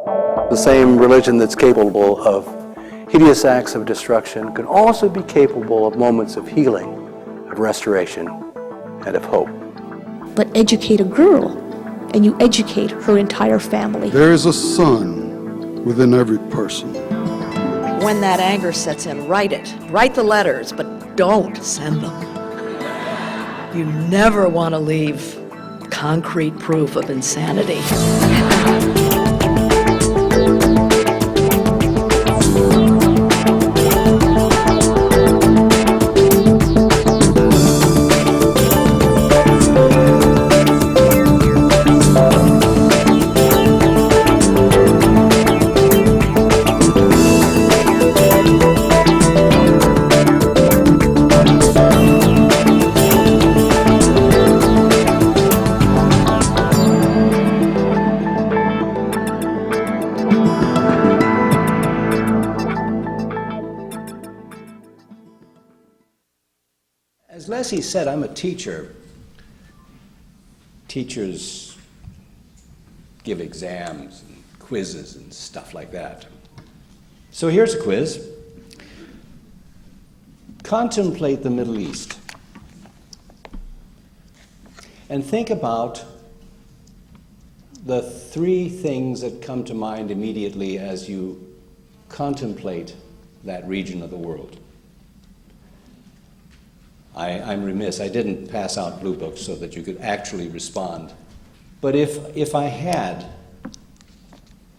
The same religion that's capable of hideous acts of destruction can also be capable of moments of healing, of restoration, and of hope. But educate a girl, and you educate her entire family. There is a sun within every person. When that anger sets in, write it. Write the letters, but don't send them. You never want to leave concrete proof of insanity. As Leslie said, I'm a teacher. Teachers give exams and quizzes and stuff like that. So here's a quiz. Contemplate the Middle East and think about the three things that come to mind immediately as you contemplate that region of the world. I'm remiss, I didn't pass out blue books so that you could actually respond. But if I had,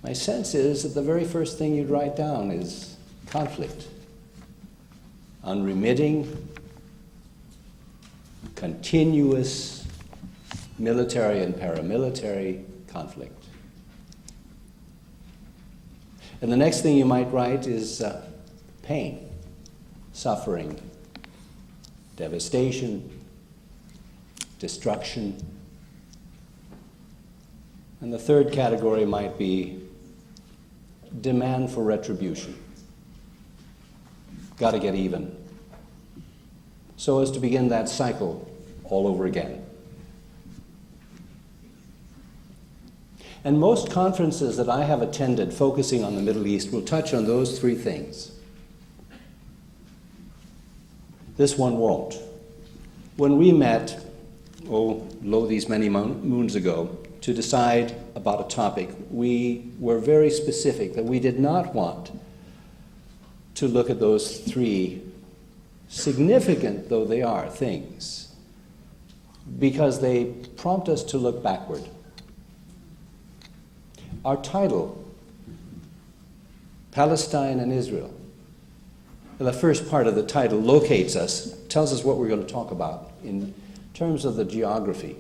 my sense is that the very first thing you'd write down is conflict. Unremitting, continuous military and paramilitary conflict. And the next thing you might write is pain, suffering, devastation, destruction. And the third category might be demand for retribution. Got to get even. So as to begin that cycle all over again. And most conferences that I have attended focusing on the Middle East will touch on those three things. This one won't. When we met, these many moons ago, to decide about a topic, we were very specific that we did not want to look at those three, significant though they are, things, because they prompt us to look backward. Our title, Palestine and Israel, the first part of the title locates us, tells us what we're going to talk about in terms of the geography.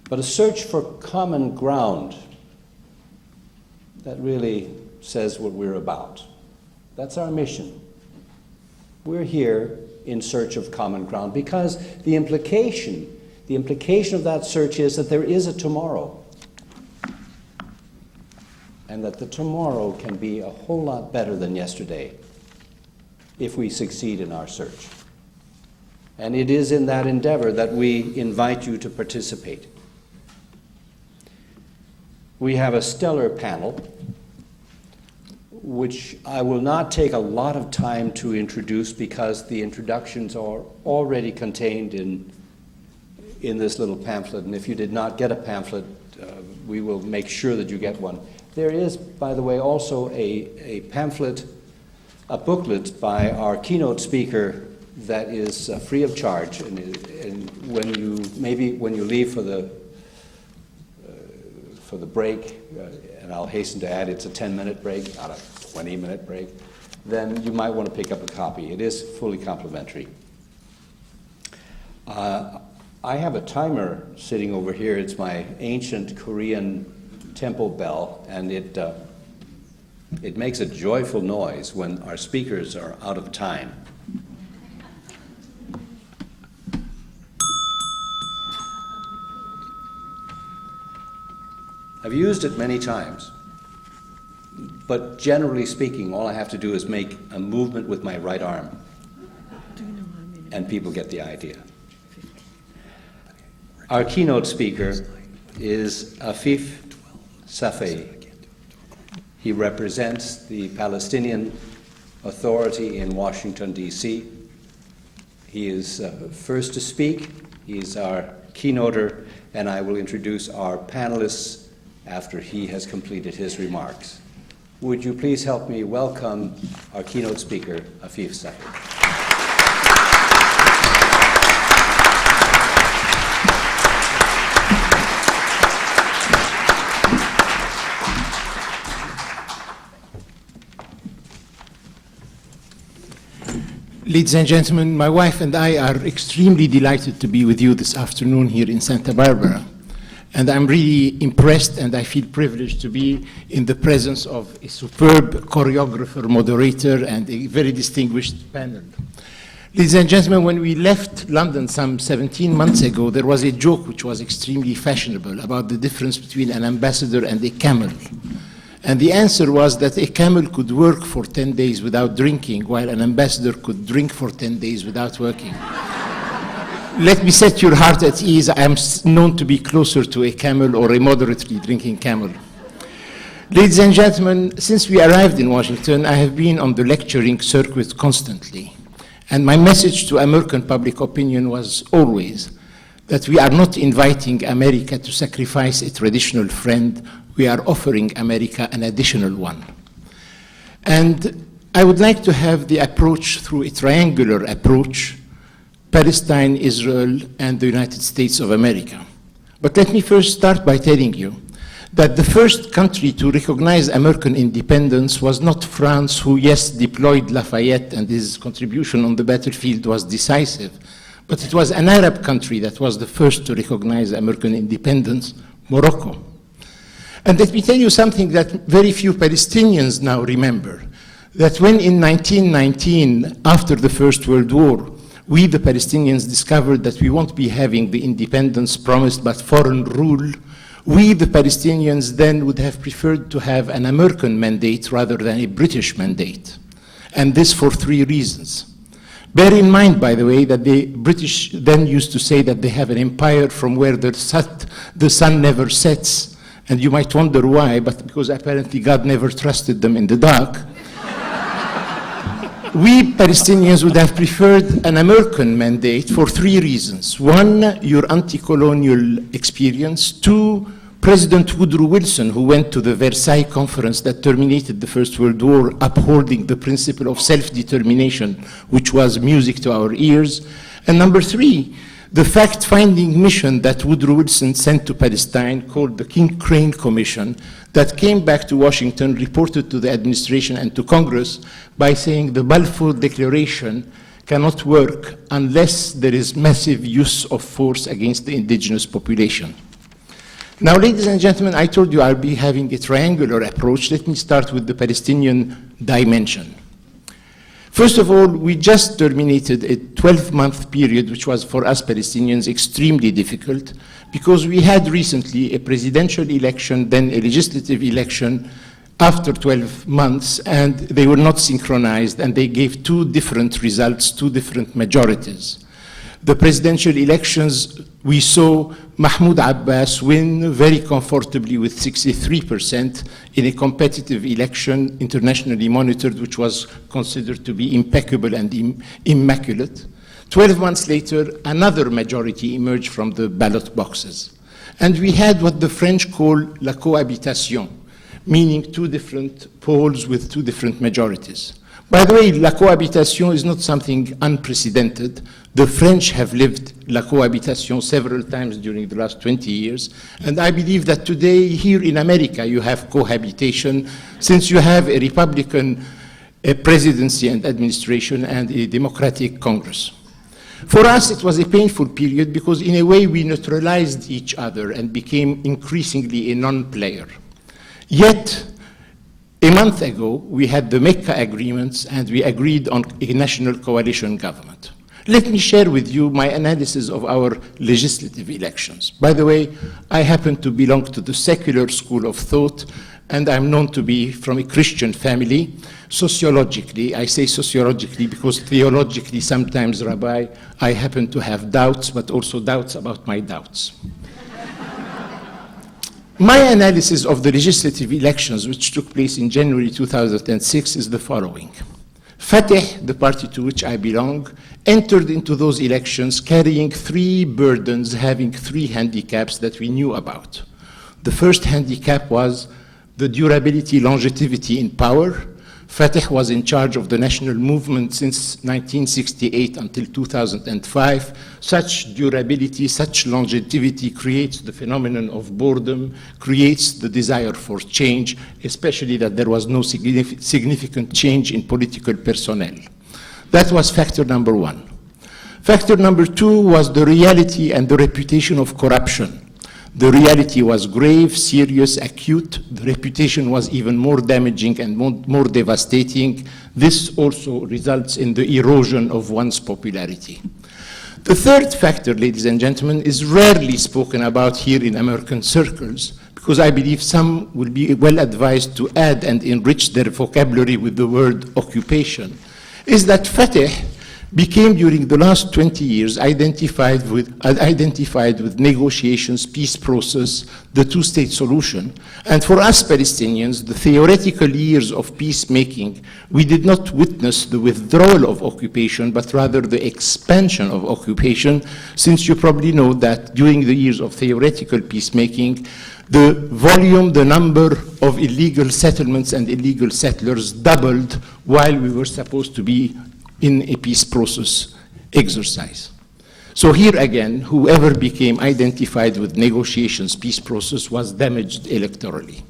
But a search for common ground that really says what we're about. That's our mission. We're here in search of common ground because the implication of that search is that there is a tomorrow. And that the tomorrow can be a whole lot better than yesterday if we succeed in our search. And it is in that endeavor that we invite you to participate. We have a stellar panel, which I will not take a lot of time to introduce because the introductions are already contained in this little pamphlet. And if you did not get a pamphlet, we will make sure that you get one. There is, by the way, also a pamphlet, a booklet by our keynote speaker that is free of charge, and when you leave for the break, and I'll hasten to add it's a 10-minute break, not a 20-minute break, then you might want to pick up a copy. It is fully complimentary. I have a timer sitting over here. It's my ancient Korean temple bell, and it makes a joyful noise when our speakers are out of time. I've used it many times, but generally speaking, all I have to do is make a movement with my right arm, and people get the idea. Our keynote speaker is Afif Safieh. He represents the Palestinian Authority in Washington, D.C. He is first to speak. He's our keynoter, and I will introduce our panelists after he has completed his remarks. Would you please help me welcome our keynote speaker, Afif Safieh. Ladies and gentlemen, my wife and I are extremely delighted to be with you this afternoon here in Santa Barbara. And I'm really impressed and I feel privileged to be in the presence of a superb choreographer, moderator, and a very distinguished panel. Ladies and gentlemen, when we left London some 17 months ago, there was a joke which was extremely fashionable about the difference between an ambassador and a camel. And the answer was that a camel could work for 10 days without drinking, while an ambassador could drink for 10 days without working. Let me set your heart at ease. I am known to be closer to a camel or a moderately drinking camel. Ladies and gentlemen, since we arrived in Washington, I have been on the lecturing circuit constantly. And my message to American public opinion was always that we are not inviting America to sacrifice a traditional friend. We are offering America an additional one. And I would like to have the approach through a triangular approach: Palestine, Israel, and the United States of America. But let me first start by telling you that the first country to recognize American independence was not France, who, yes, deployed Lafayette, and his contribution on the battlefield was decisive, but it was an Arab country that was the first to recognize American independence, Morocco. And let me tell you something that very few Palestinians now remember, that when in 1919, after the First World War, we, the Palestinians, discovered that we won't be having the independence promised but foreign rule, we, the Palestinians, then would have preferred to have an American mandate rather than a British mandate. And this for three reasons. Bear in mind, by the way, that the British then used to say that they have an empire from where the sun never sets. And you might wonder why, but because apparently God never trusted them in the dark. We Palestinians would have preferred an American mandate for three reasons. One, your anti-colonial experience. Two, President Woodrow Wilson, who went to the Versailles Conference that terminated the First World War, upholding the principle of self-determination, which was music to our ears. And number three, the fact-finding mission that Woodrow Wilson sent to Palestine, called the King Crane Commission, that came back to Washington, reported to the administration and to Congress by saying the Balfour Declaration cannot work unless there is massive use of force against the indigenous population. Now, ladies and gentlemen, I told you I'll be having a triangular approach. Let me start with the Palestinian dimension. First of all, we just terminated a 12-month period, which was for us Palestinians extremely difficult, because we had recently a presidential election, then a legislative election after 12 months, and they were not synchronized, and they gave two different results, two different majorities. The presidential elections, we saw Mahmoud Abbas win very comfortably with 63% in a competitive election, internationally monitored, which was considered to be impeccable and immaculate. 12 months later, another majority emerged from the ballot boxes. And we had what the French call la cohabitation, meaning two different poles with two different majorities. By the way, la cohabitation is not something unprecedented. The French have lived la cohabitation several times during the last 20 years. And I believe that today, here in America, you have cohabitation, since you have a Republican presidency and administration and a Democratic Congress. For us, it was a painful period because in a way we neutralized each other and became increasingly a non-player. Yet, a month ago, we had the Mecca agreements and we agreed on a national coalition government. Let me share with you my analysis of our legislative elections. By the way, I happen to belong to the secular school of thought, and I'm known to be from a Christian family. Sociologically, I say sociologically because theologically sometimes, Rabbi, I happen to have doubts, but also doubts about my doubts. My analysis of the legislative elections, which took place in January 2006, is the following. Fatah, the party to which I belong, entered into those elections carrying three burdens, having three handicaps that we knew about. The first handicap was the durability, longevity in power. Fatah was in charge of the national movement since 1968 until 2005. Such durability, such longevity creates the phenomenon of boredom, creates the desire for change, especially that there was no significant change in political personnel. That was factor number one. Factor number two was the reality and the reputation of corruption. The reality was grave, serious, acute. The reputation was even more damaging and more devastating. This also results in the erosion of one's popularity. The third factor, ladies and gentlemen, is rarely spoken about here in American circles, because I believe some will be well advised to add and enrich their vocabulary with the word occupation, is that Fatah became, during the last 20 years, identified with negotiations, peace process, the two-state solution. And for us Palestinians, the theoretical years of peacemaking, we did not witness the withdrawal of occupation, but rather the expansion of occupation, since you probably know that during the years of theoretical peacemaking, the volume, the number of illegal settlements and illegal settlers doubled while we were supposed to be in a peace process exercise. So here again, whoever became identified with negotiations, peace process, was damaged electorally.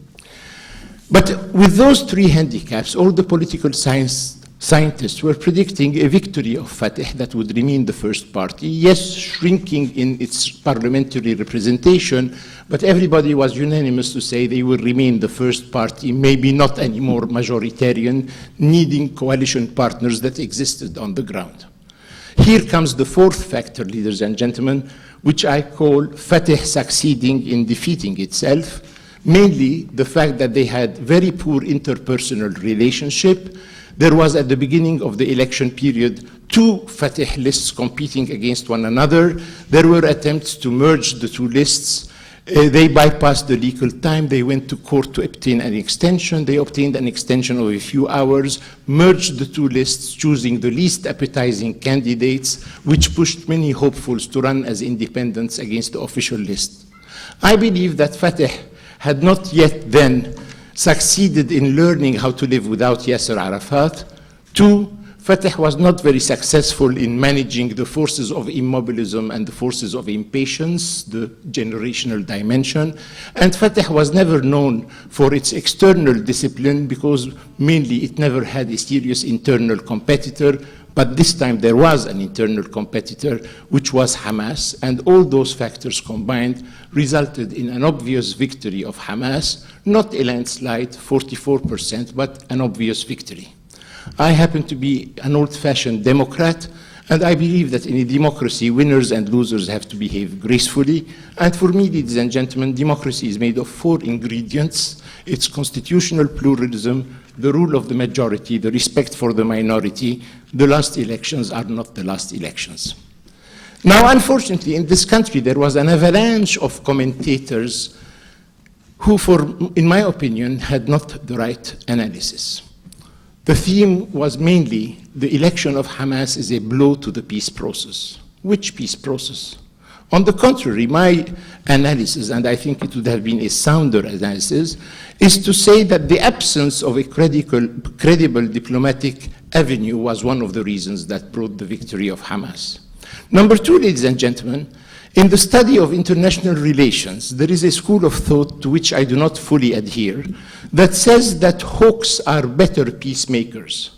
But with those three handicaps, all the political scientists were predicting a victory of Fatah that would remain the first party, yes, shrinking in its parliamentary representation, but everybody was unanimous to say they will remain the first party, maybe not anymore majoritarian, needing coalition partners that existed on the ground. Here comes the fourth factor, ladies and gentlemen, which I call Fatah succeeding in defeating itself, mainly the fact that they had very poor interpersonal relationship. There was, at the beginning of the election period, two Fatah lists competing against one another. There were attempts to merge the two lists. They bypassed the legal time. They went to court to obtain an extension. They obtained an extension of a few hours, merged the two lists, choosing the least appetizing candidates, which pushed many hopefuls to run as independents against the official list. I believe that Fatah had not yet then succeeded in learning how to live without Yasser Arafat. Two, Fatah was not very successful in managing the forces of immobilism and the forces of impatience, the generational dimension. And Fatah was never known for its external discipline because mainly it never had a serious internal competitor. But this time there was an internal competitor, which was Hamas, and all those factors combined resulted in an obvious victory of Hamas, not a landslide, 44%, but an obvious victory. I happen to be an old-fashioned Democrat, and I believe that in a democracy, winners and losers have to behave gracefully. And for me, ladies and gentlemen, democracy is made of four ingredients. It's constitutional pluralism, the rule of the majority, the respect for the minority. The last elections are not the last elections. Now, unfortunately, in this country, there was an avalanche of commentators who, in my opinion, had not the right analysis. The theme was mainly the election of Hamas is a blow to the peace process. Which peace process? On the contrary, my analysis, and I think it would have been a sounder analysis, is to say that the absence of a credible diplomatic avenue was one of the reasons that brought the victory of Hamas. Number two, ladies and gentlemen, in the study of international relations, there is a school of thought to which I do not fully adhere that says that hawks are better peacemakers.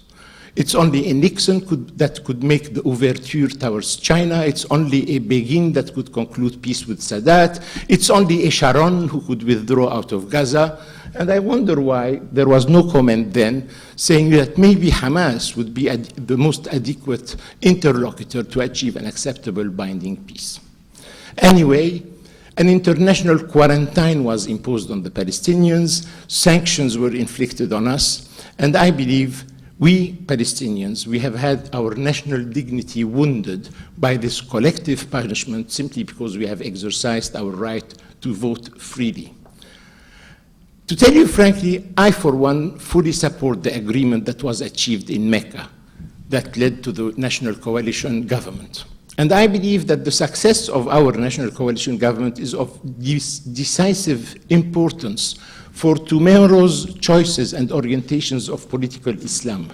It's only a Nixon that could make the overture towards China. It's only a Begin that could conclude peace with Sadat. It's only a Sharon who could withdraw out of Gaza. And I wonder why there was no comment then saying that maybe Hamas would be the most adequate interlocutor to achieve an acceptable binding peace. Anyway, an international quarantine was imposed on the Palestinians, sanctions were inflicted on us, and I believe we Palestinians, we have had our national dignity wounded by this collective punishment simply because we have exercised our right to vote freely. To tell you frankly, I, for one, fully support the agreement that was achieved in Mecca that led to the National Coalition government. And I believe that the success of our National Coalition government is of decisive importance for tomorrow's choices and orientations of political Islam.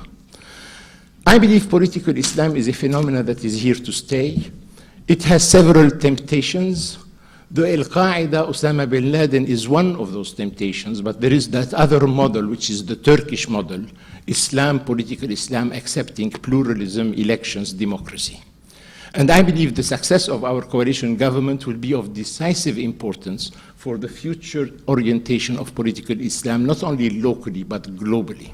I believe political Islam is a phenomenon that is here to stay. It has several temptations. The Al-Qaeda, Osama bin Laden is one of those temptations, but there is that other model, which is the Turkish model, Islam, political Islam, accepting pluralism, elections, democracy. And I believe the success of our coalition government will be of decisive importance for the future orientation of political Islam, not only locally, but globally.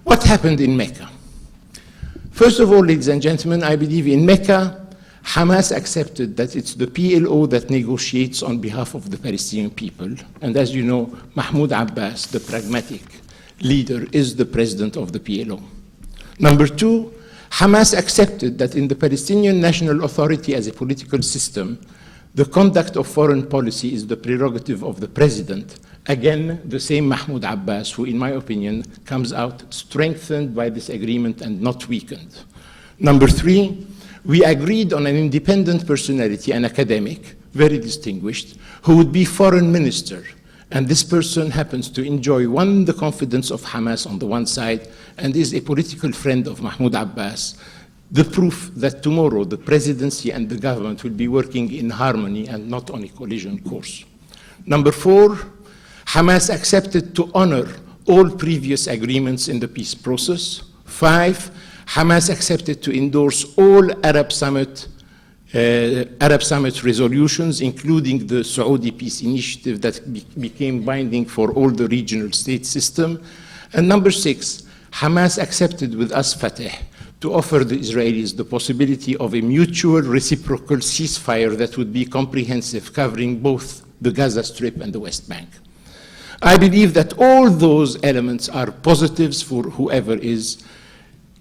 What happened in Mecca? First of all, ladies and gentlemen, I believe in Mecca, Hamas accepted that it's the PLO that negotiates on behalf of the Palestinian people. And as you know, Mahmoud Abbas, the pragmatic leader, is the president of the PLO. Number two, Hamas accepted that in the Palestinian National Authority as a political system, the conduct of foreign policy is the prerogative of the president. Again, the same Mahmoud Abbas, who in my opinion comes out strengthened by this agreement and not weakened. Number three, we agreed on an independent personality, an academic, very distinguished, who would be foreign minister. And this person happens to enjoy, one, the confidence of Hamas on the one side, and is a political friend of Mahmoud Abbas, the proof that tomorrow the presidency and the government will be working in harmony and not on a collision course. Number four, Hamas accepted to honor all previous agreements in the peace process. Five, Hamas accepted to endorse all Arab Summit resolutions, including the Saudi Peace Initiative that became binding for all the regional state system. And number six, Hamas accepted with us, Fatah, to offer the Israelis the possibility of a mutual reciprocal ceasefire that would be comprehensive, covering both the Gaza Strip and the West Bank. I believe that all those elements are positives for whoever is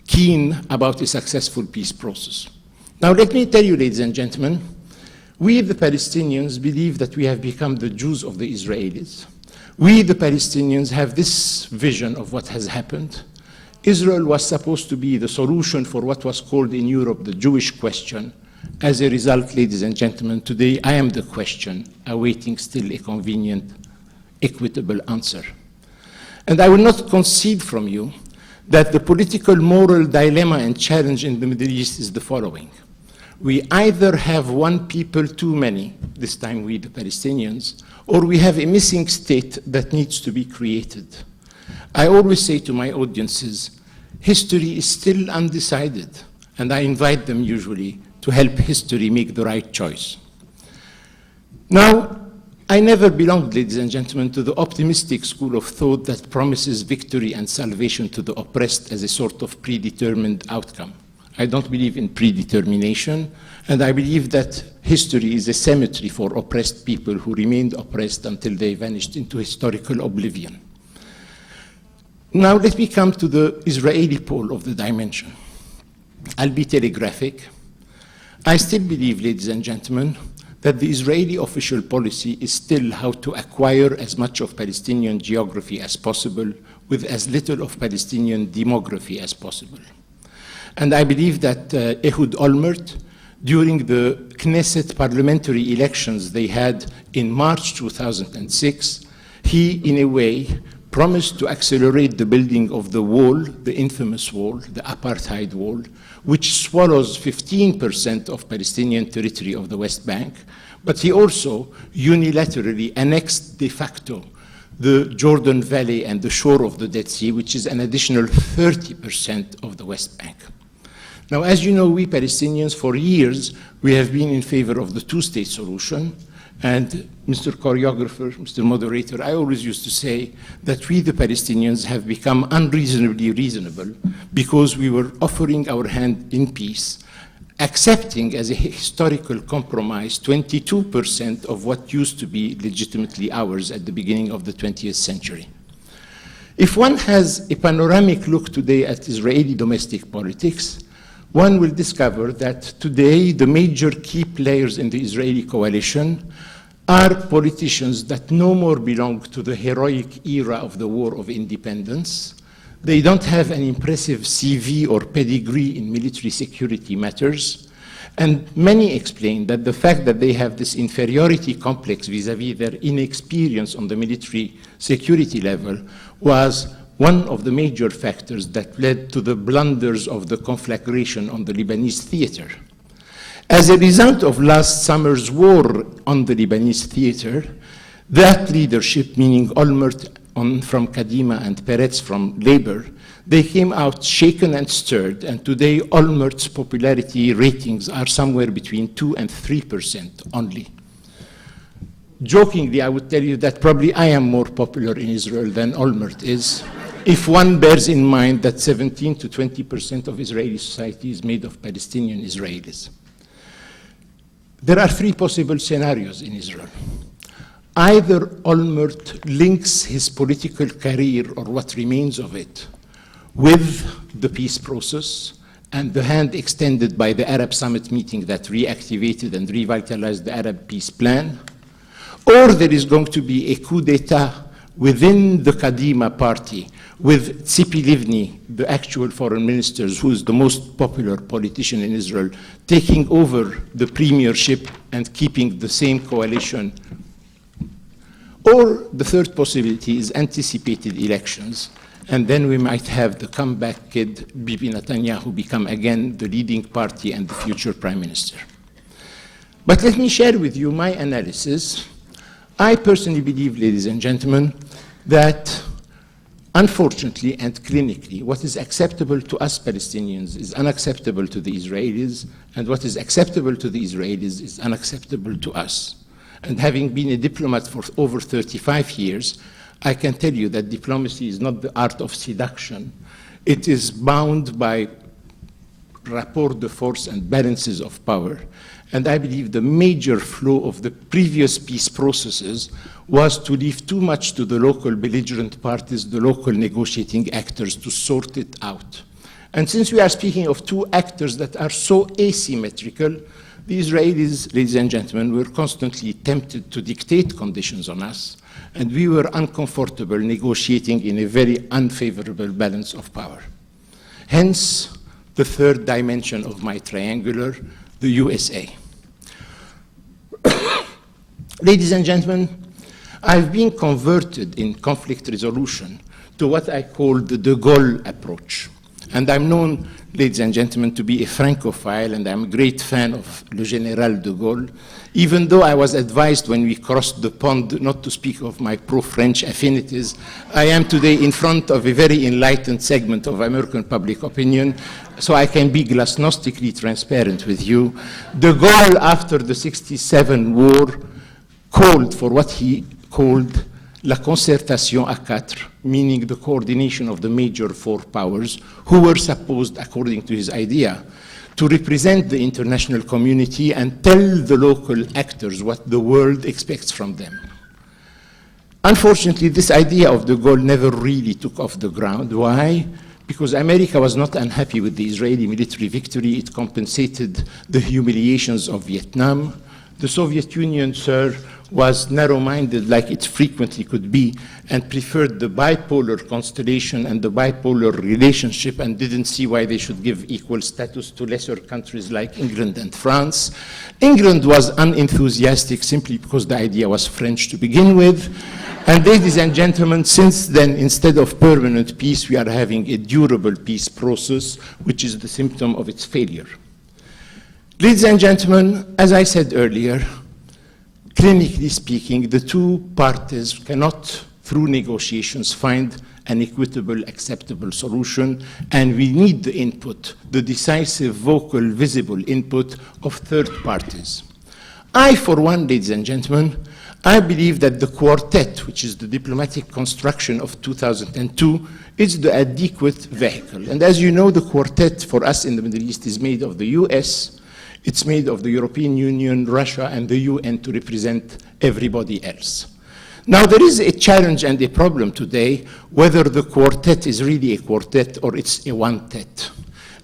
keen about a successful peace process. Now, let me tell you, ladies and gentlemen, we, the Palestinians, believe that we have become the Jews of the Israelis. We, the Palestinians, have this vision of what has happened. Israel was supposed to be the solution for what was called in Europe the Jewish question. As a result, ladies and gentlemen, today I am the question, awaiting still a convenient, equitable answer. And I will not concede from you that the political moral dilemma and challenge in the Middle East is the following. We either have one people too many, this time we the Palestinians, or we have a missing state that needs to be created. I always say to my audiences, history is still undecided, and I invite them usually to help history make the right choice. Now, I never belonged, ladies and gentlemen, to the optimistic school of thought that promises victory and salvation to the oppressed as a sort of predetermined outcome. I don't believe in predetermination, and I believe that history is a cemetery for oppressed people who remained oppressed until they vanished into historical oblivion. Now let me come to the Israeli pole of the dimension. I'll be telegraphic. I still believe, ladies and gentlemen, that the Israeli official policy is still how to acquire as much of Palestinian geography as possible with as little of Palestinian demography as possible. And I believe that Ehud Olmert, during the Knesset parliamentary elections they had in March 2006, he, in a way, promised to accelerate the building of the wall, the infamous wall, the apartheid wall, which swallows 15% of Palestinian territory of the West Bank, but he also unilaterally annexed de facto the Jordan Valley and the shore of the Dead Sea, which is an additional 30% of the West Bank. Now, as you know, we Palestinians, for years, we have been in favor of the two-state solution. And Mr. Choreographer, Mr. Moderator, I always used to say that we, the Palestinians, have become unreasonably reasonable because we were offering our hand in peace, accepting as a historical compromise 22% of what used to be legitimately ours at the beginning of the 20th century. If one has a panoramic look today at Israeli domestic politics, one will discover that today the major key players in the Israeli coalition are politicians that no more belong to the heroic era of the War of Independence. They don't have an impressive CV or pedigree in military security matters. And many explain that the fact that they have this inferiority complex vis-à-vis their inexperience on the military security level was one of the major factors that led to the blunders of the conflagration on the Lebanese theater. As a result of last summer's war on the Lebanese theater, that leadership, meaning Olmert from Kadima and Peretz from Labour, they came out shaken and stirred, and today Olmert's popularity ratings are somewhere between 2 and 3% only. Jokingly, I would tell you that probably I am more popular in Israel than Olmert is, if one bears in mind that 17 to 20% of Israeli society is made of Palestinian Israelis. There are 3 possible scenarios in Israel. Either Olmert links his political career, or what remains of it, with the peace process and the hand extended by the Arab Summit meeting that reactivated and revitalized the Arab peace plan, or there is going to be a coup d'etat within the Kadima party with Tzipi Livni, the actual foreign minister, who is the most popular politician in Israel, taking over the premiership and keeping the same coalition. Or the third possibility is anticipated elections, and then we might have the comeback kid, Bibi Netanyahu, become again the leading party and the future prime minister. But let me share with you my analysis. I personally believe, ladies and gentlemen, that unfortunately and clinically, what is acceptable to us Palestinians is unacceptable to the Israelis, and what is acceptable to the Israelis is unacceptable to us. And having been a diplomat for over 35 years, I can tell you that diplomacy is not the art of seduction. It is bound by rapport de force and balances of power. And I believe the major flaw of the previous peace processes was to leave too much to the local belligerent parties, the local negotiating actors, to sort it out. And since we are speaking of 2 actors that are so asymmetrical, the Israelis, ladies and gentlemen, were constantly tempted to dictate conditions on us, and we were uncomfortable negotiating in a very unfavorable balance of power. Hence, the third dimension of my triangular, the USA. Ladies and gentlemen, I've been converted in conflict resolution to what I call the de Gaulle approach. And I'm known, ladies and gentlemen, to be a Francophile, and I'm a great fan of Le Général de Gaulle, even though I was advised when we crossed the pond not to speak of my pro-French affinities. I am today in front of a very enlightened segment of American public opinion, so I can be glasnostically transparent with you. De Gaulle, after the '67 war, called for what he called la concertation à 4, meaning the coordination of the major 4 powers, who were supposed, according to his idea, to represent the international community and tell the local actors what the world expects from them. Unfortunately, this idea of de Gaulle never really took off the ground. Why? Because America was not unhappy with the Israeli military victory. It compensated the humiliations of Vietnam. The Soviet Union, sir, was narrow-minded like it frequently could be, and preferred the bipolar constellation and the bipolar relationship, and didn't see why they should give equal status to lesser countries like England and France. England was unenthusiastic simply because the idea was French to begin with. And ladies and gentlemen, since then, instead of permanent peace, we are having a durable peace process, which is the symptom of its failure. Ladies and gentlemen, as I said earlier, clinically speaking, the 2 parties cannot, through negotiations, find an equitable, acceptable solution, and we need the input, the decisive, vocal, visible input of 3rd parties. I, for one, ladies and gentlemen, I believe that the quartet, which is the diplomatic construction of 2002, is the adequate vehicle. And as you know, the quartet for us in the Middle East is made of the US, it's made of the European Union, Russia, and the UN to represent everybody else. Now, there is a challenge and a problem today whether the quartet is really a quartet or it's a one-tet.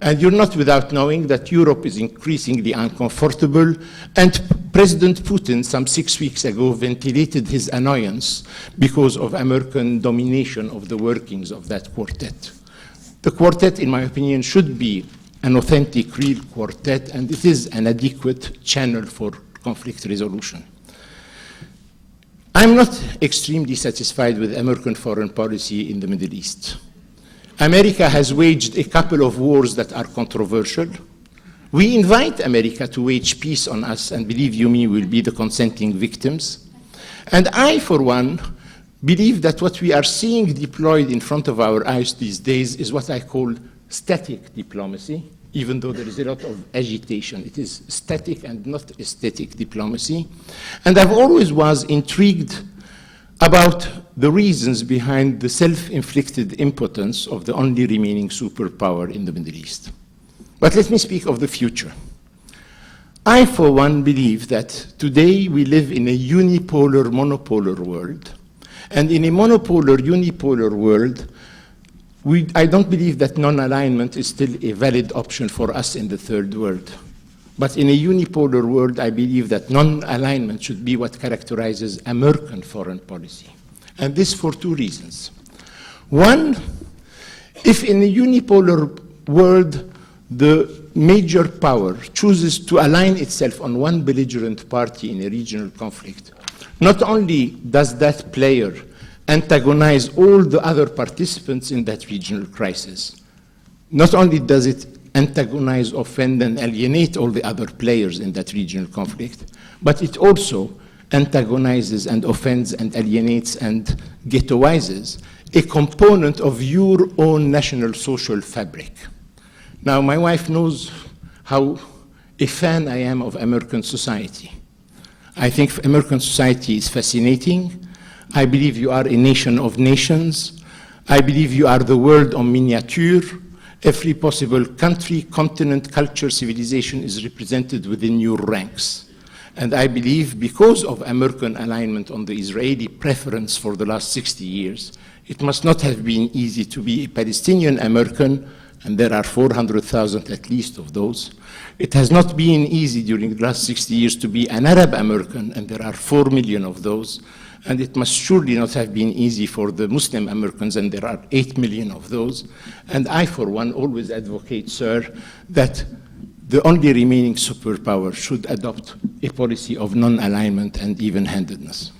And you're not without knowing that Europe is increasingly uncomfortable, and President Putin, some 6 weeks ago, ventilated his annoyance because of American domination of the workings of that quartet. The quartet, in my opinion, should be an authentic, real quartet, and it is an adequate channel for conflict resolution. I'm not extremely satisfied with American foreign policy in the Middle East. America has waged a couple of wars that are controversial. We invite America to wage peace on us, and believe you me, we'll be the consenting victims. And I, for one, believe that what we are seeing deployed in front of our eyes these days is what I call static diplomacy, even though there is a lot of agitation. It is static and not aesthetic diplomacy. And I've always was intrigued about the reasons behind the self-inflicted impotence of the only remaining superpower in the Middle East. But let me speak of the future. I, for one, believe that today we live in a unipolar, monopolar world. And in a monopolar, unipolar world, I don't believe that non-alignment is still a valid option for us in the third world. But in a unipolar world, I believe that non-alignment should be what characterizes American foreign policy. And this for two reasons. One, if in a unipolar world, the major power chooses to align itself on one belligerent party in a regional conflict, not only does that player antagonize all the other participants in that regional crisis, not only does it antagonize, offend, and alienate all the other players in that regional conflict, but it also antagonizes and offends and alienates and ghettoizes a component of your own national social fabric. Now, my wife knows how a fan I am of American society. I think American society is fascinating. I believe you are a nation of nations. I believe you are the world en miniature. Every possible country, continent, culture, civilization is represented within your ranks. And I believe because of American alignment on the Israeli preference for the last 60 years, it must not have been easy to be a Palestinian American, and there are 400,000 at least of those. It has not been easy during the last 60 years to be an Arab American, and there are 4 million of those. And it must surely not have been easy for the Muslim Americans, and there are 8 million of those. And I, for one, always advocate, sir, that the only remaining superpower should adopt a policy of non-alignment and even-handedness.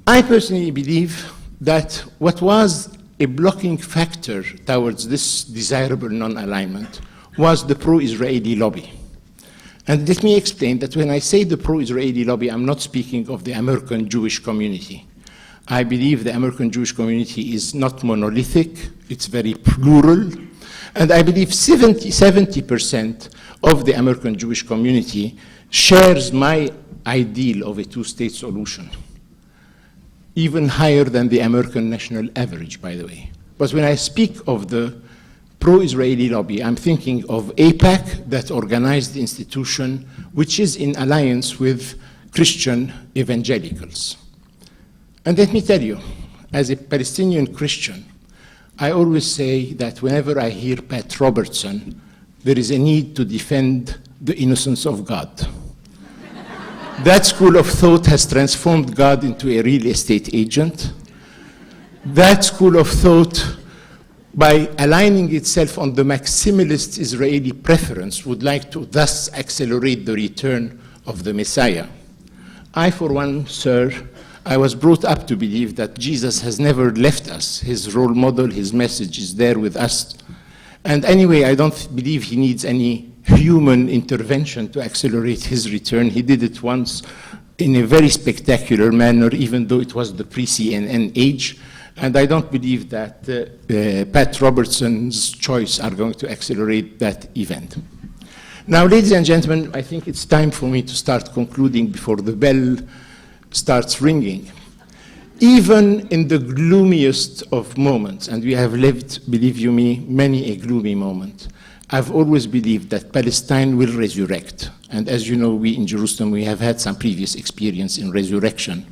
I personally believe that what was a blocking factor towards this desirable non-alignment was the pro-Israeli lobby. And let me explain that when I say the pro-Israeli lobby, I'm not speaking of the American Jewish community. I believe the American Jewish community is not monolithic, it's very plural, and I believe 70% of the American Jewish community shares my ideal of a two-state solution, even higher than the American national average, by the way. But when I speak of the pro-Israeli lobby, I'm thinking of AIPAC, that organized institution, which is in alliance with Christian evangelicals. And let me tell you, as a Palestinian Christian, I always say that whenever I hear Pat Robertson, there is a need to defend the innocence of God. That school of thought has transformed God into a real estate agent. That school of thought, by aligning itself on the maximalist Israeli preference, would like to thus accelerate the return of the Messiah. I, for one, sir, I was brought up to believe that Jesus has never left us. His role model, his message is there with us. And anyway, I don't believe he needs any human intervention to accelerate his return. He did it once in a very spectacular manner, even though it was the pre-CNN age. And I don't believe that Pat Robertson's choice are going to accelerate that event. Now, ladies and gentlemen, I think it's time for me to start concluding before the bell starts ringing. Even in the gloomiest of moments, and we have lived, believe you me, many a gloomy moment, I've always believed that Palestine will resurrect. And as you know, we in Jerusalem, we have had some previous experience in resurrection.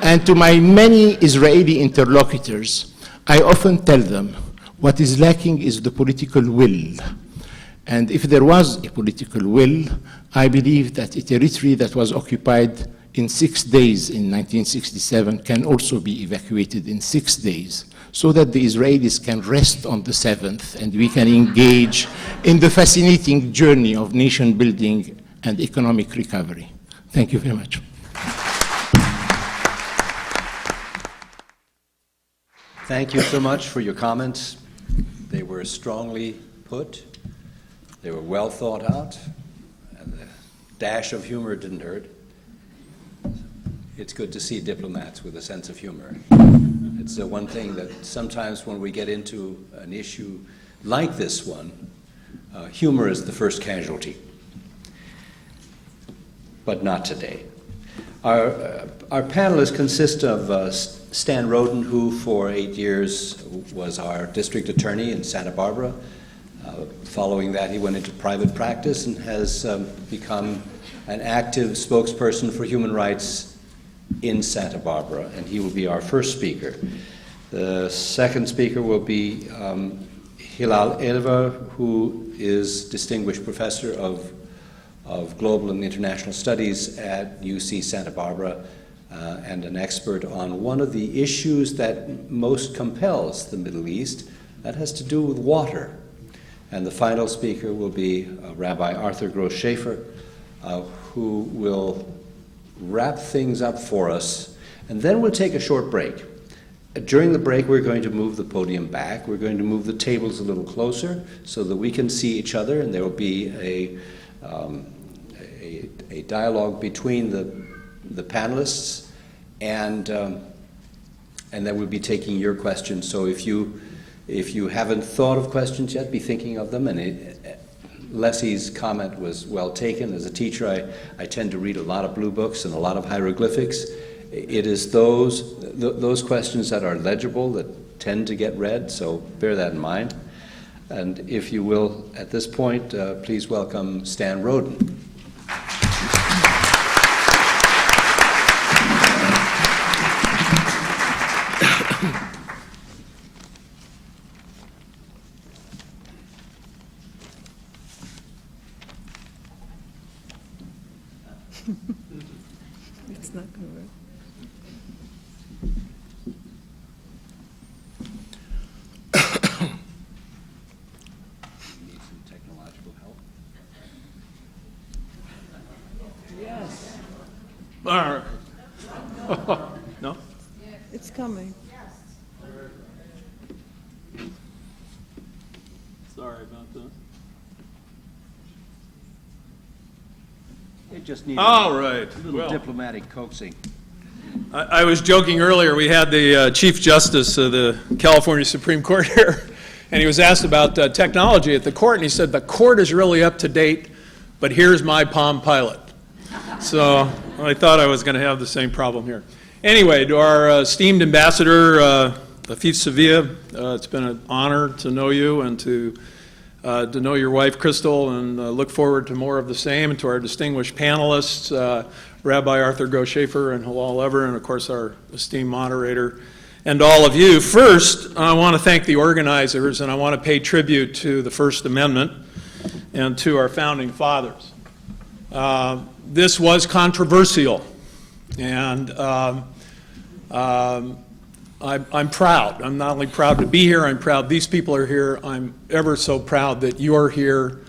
And to my many Israeli interlocutors, I often tell them, What is lacking is the political will. And if there was a political will, I believe that a territory that was occupied in 6 days in 1967 can also be evacuated in 6 days, so that the Israelis can rest on the 7th and we can engage in the fascinating journey of nation building and economic recovery. Thank you very much. Thank you so much for your comments. They were strongly put. They were well thought out, and the dash of humor didn't hurt. It's good to see diplomats with a sense of humor. It's the one thing that sometimes when we get into an issue like this one, humor is the first casualty. But not today. Our panelists consist of Stan Roden, who for 8 years was our district attorney in Santa Barbara. Following that, he went into private practice and has become an active spokesperson for human rights in Santa Barbara, and he will be our first speaker. The second speaker will be Hilal Elver, who is Distinguished Professor of Global and International Studies at UC Santa Barbara, and an expert on one of the issues that most compels the Middle East, that has to do with water. And the final speaker will be Rabbi Arthur Gross-Schaefer, who will wrap things up for us, and then we'll take a short break. During the break, we're going to move the podium back. We're going to move the tables a little closer so that we can see each other, and there will be a dialogue between the panelists, and then we'll be taking your questions. So if you haven't thought of questions yet, be thinking of them. And Leslie's comment was well taken. As a teacher, I tend to read a lot of blue books and a lot of hieroglyphics. It is those questions that are legible that tend to get read, so bear that in mind. And if you will, at this point, please welcome Stan Roden. It's not going to work. Need some technological help? Yes. All right. No? It's coming. Sorry about that. It just needs All right. a little Well, diplomatic coaxing. I was joking earlier. We had the Chief Justice of the California Supreme Court here, and he was asked about technology at the court, and he said, the court is really up to date, but here's my Palm Pilot. So I thought I was going to have the same problem here. Anyway, to our esteemed ambassador, Afif Safieh, it's been an honor to know you and to know your wife, Crystal, and look forward to more of the same. And to our distinguished panelists, Rabbi Arthur Gross-Schaefer and Hilal, Elver, and of course our esteemed moderator, and all of you. First, I want to thank the organizers, and I want to pay tribute to the First Amendment and to our founding fathers. This was controversial, and I'm proud. I'm not only proud to be here, I'm proud these people are here. I'm ever so proud that you're here,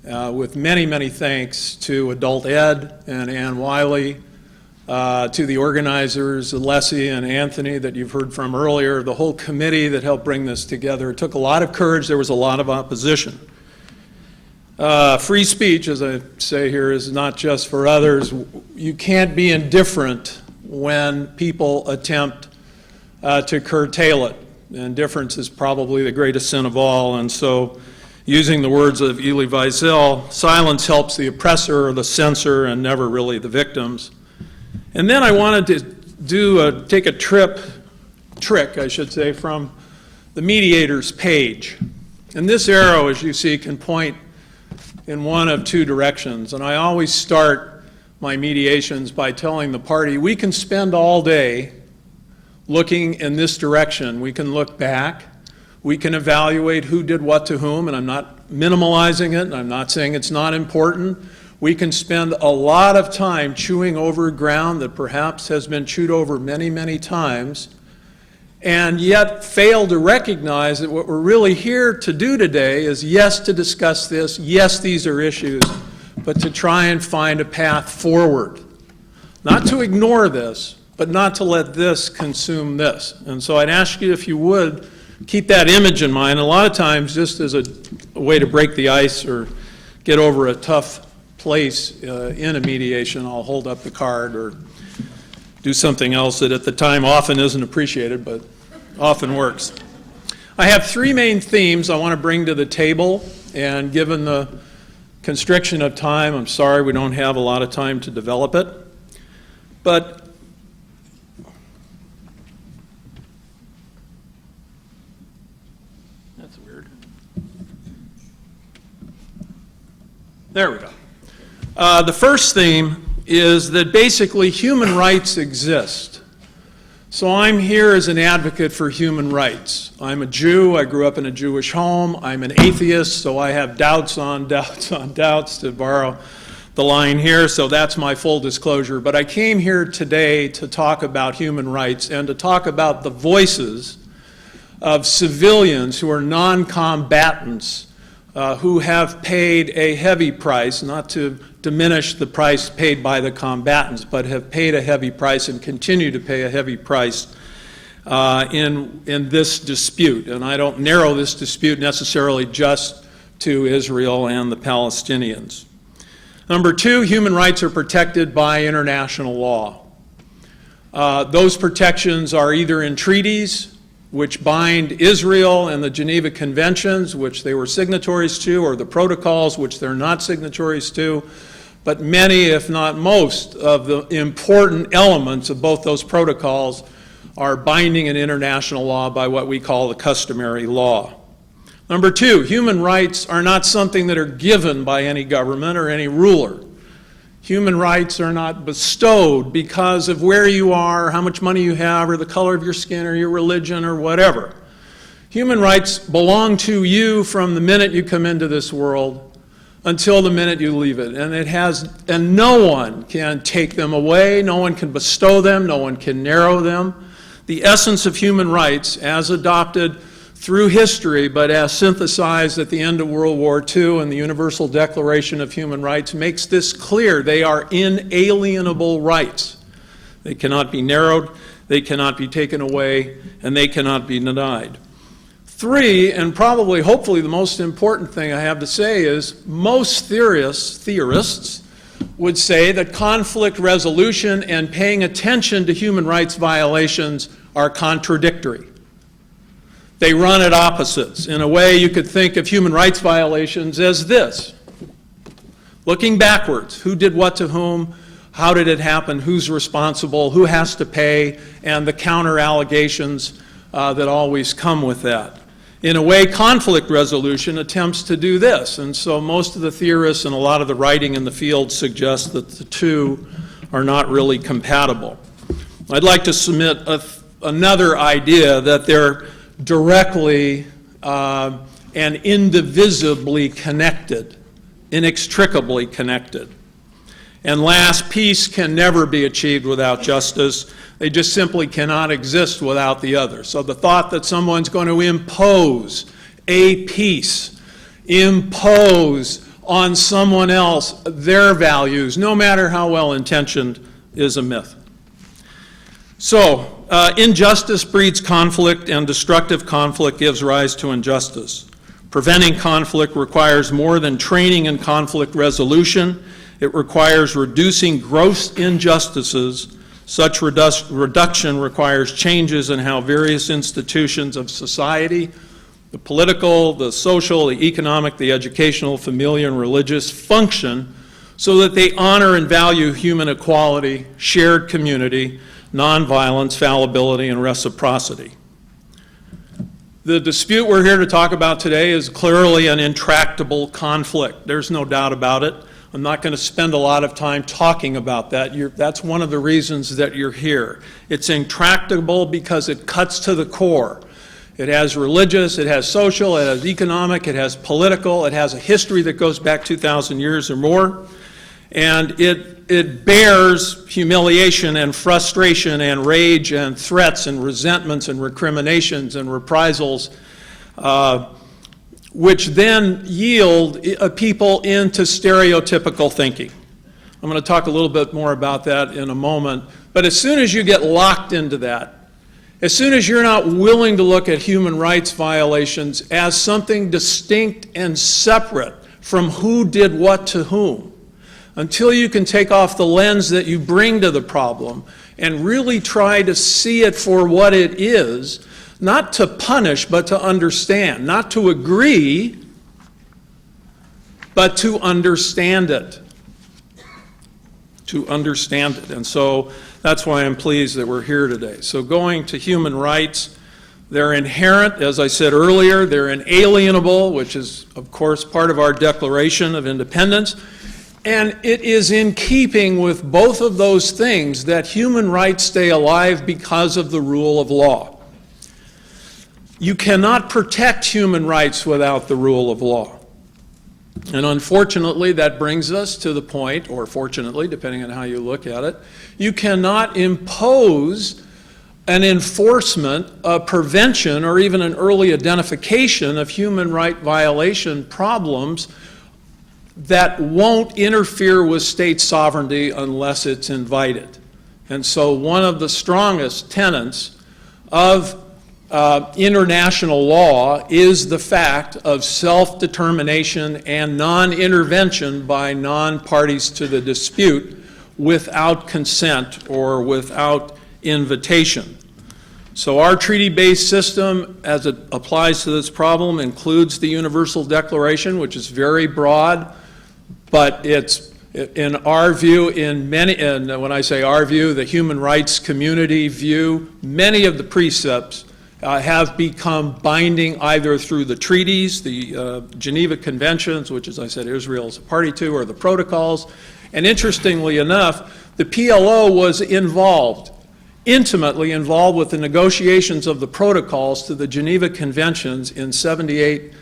with many, many thanks to Adult Ed and Ann Wiley, to the organizers, Leslie and Anthony that you've heard from earlier, the whole committee that helped bring this together. It took a lot of courage. There was a lot of opposition. Free speech, as I say here, is not just for others. You can't be indifferent when people attempt to curtail it. Indifference is probably the greatest sin of all, and so using the words of Elie Wiesel, silence helps the oppressor or the censor and never really the victims. And then I wanted to take a trick, I should say, from the mediator's page. And this arrow, as you see, can point in one of two directions. And I always start my mediations by telling the party, we can spend all day looking in this direction. We can look back, We can evaluate who did what to whom, and I'm not minimalizing it, and I'm not saying it's not important. We can spend a lot of time chewing over ground that perhaps has been chewed over many, many times, and yet fail to recognize that what we're really here to do today is, yes, to discuss this, yes, these are issues, but to try and find a path forward. Not to ignore this, but not to let this consume this. And so I'd ask you, if you would, keep that image in mind. A lot of times, just as a way to break the ice or get over a tough place in a mediation, I'll hold up the card or do something else that at the time often isn't appreciated, but often works. I have three main themes I want to bring to the table, and given the constriction of time, I'm sorry we don't have a lot of time to develop it. But that's weird. There we go. The first theme is that basically human rights exist. So I'm here as an advocate for human rights. I'm a Jew. I grew up in a Jewish home. I'm an atheist, so I have doubts on doubts on doubts, to borrow the line here, so that's my full disclosure. But I came here today to talk about human rights and to talk about the voices of civilians who are non-combatants who have paid a heavy price, not to diminish the price paid by the combatants, but have paid a heavy price and continue to pay a heavy price in this dispute. And I don't narrow this dispute necessarily just to Israel and the Palestinians. Number two, human rights are protected by international law. Those protections are either in treaties, which bind Israel, and the Geneva Conventions, which they were signatories to, or the protocols, which they're not signatories to. But many, if not most, of the important elements of both those protocols are binding in international law by what we call the customary law. Number two, human rights are not something that are given by any government or any ruler. Human rights are not bestowed because of where you are, how much money you have, or the color of your skin, or your religion, or whatever. Human rights belong to you from the minute you come into this world until the minute you leave it. And no one can take them away, no one can bestow them, no one can narrow them. The essence of human rights, as adopted through history, but as synthesized at the end of World War II and the Universal Declaration of Human Rights, makes this clear. They are inalienable rights. They cannot be narrowed, they cannot be taken away, and they cannot be denied. Three, and probably, hopefully, the most important thing I have to say is most theorists would say that conflict resolution and paying attention to human rights violations are contradictory. They run at opposites. In a way, you could think of human rights violations as this: looking backwards, who did what to whom, how did it happen, who's responsible, who has to pay, and the counter allegations that always come with that. In a way, conflict resolution attempts to do this, and so most of the theorists and a lot of the writing in the field suggests that the two are not really compatible. I'd like to submit another idea, that they're directly and indivisibly connected, inextricably connected. And last, peace can never be achieved without justice. They just simply cannot exist without the other. So the thought that someone's going to impose a peace, impose on someone else their values, no matter how well-intentioned, is a myth. So, injustice breeds conflict, and destructive conflict gives rise to injustice. Preventing conflict requires more than training in conflict resolution. It requires reducing gross injustices. Such reduction requires changes in how various institutions of society, the political, the social, the economic, the educational, familial, and religious, function so that they honor and value human equality, shared community, nonviolence, fallibility, and reciprocity. The dispute we're here to talk about today is clearly an intractable conflict. There's no doubt about it. I'm not going to spend a lot of time talking about that. That's one of the reasons that you're here. It's intractable because it cuts to the core. it has religious, it has social, it has economic, it has political, it has a history that goes back 2,000 years or more, and it bears humiliation and frustration and rage and threats and resentments and recriminations and reprisals, which then yield people into stereotypical thinking. I'm going to talk a little bit more about that in a moment, but as soon as you get locked into that, as soon as you're not willing to look at human rights violations as something distinct and separate from who did what to whom, until you can take off the lens that you bring to the problem and really try to see it for what it is, not to punish, but to understand, not to agree, but to understand it. To understand it. And so that's why I'm pleased that we're here today. So going to human rights, they're inherent, as I said earlier, they're inalienable, which is, of course, part of our Declaration of Independence. And it is in keeping with both of those things that human rights stay alive because of the rule of law. You cannot protect human rights without the rule of law. And unfortunately, that brings us to the point, or fortunately, depending on how you look at it, you cannot impose an enforcement, a prevention, or even an early identification of human right violation problems that won't interfere with state sovereignty unless it's invited. And so one of the strongest tenets of international law is the fact of self-determination and non-intervention by non-parties to the dispute without consent or without invitation. So our treaty-based system, as it applies to this problem, includes the Universal Declaration, which is very broad, but it's, in our view, and when I say our view, the human rights community view, many of the precepts have become binding either through the treaties, the Geneva Conventions, which, as I said, Israel is a party to, or the protocols. And interestingly enough, the PLO was intimately involved with the negotiations of the protocols to the Geneva Conventions in 78,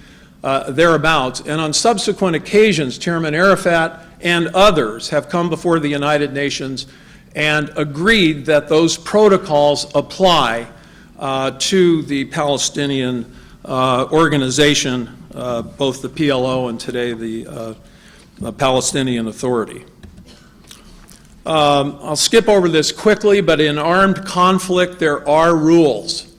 thereabouts. And on subsequent occasions, Chairman Arafat and others have come before the United Nations and agreed that those protocols apply to the Palestinian organization, both the PLO and today the Palestinian Authority. I'll skip over this quickly, but in armed conflict there are rules.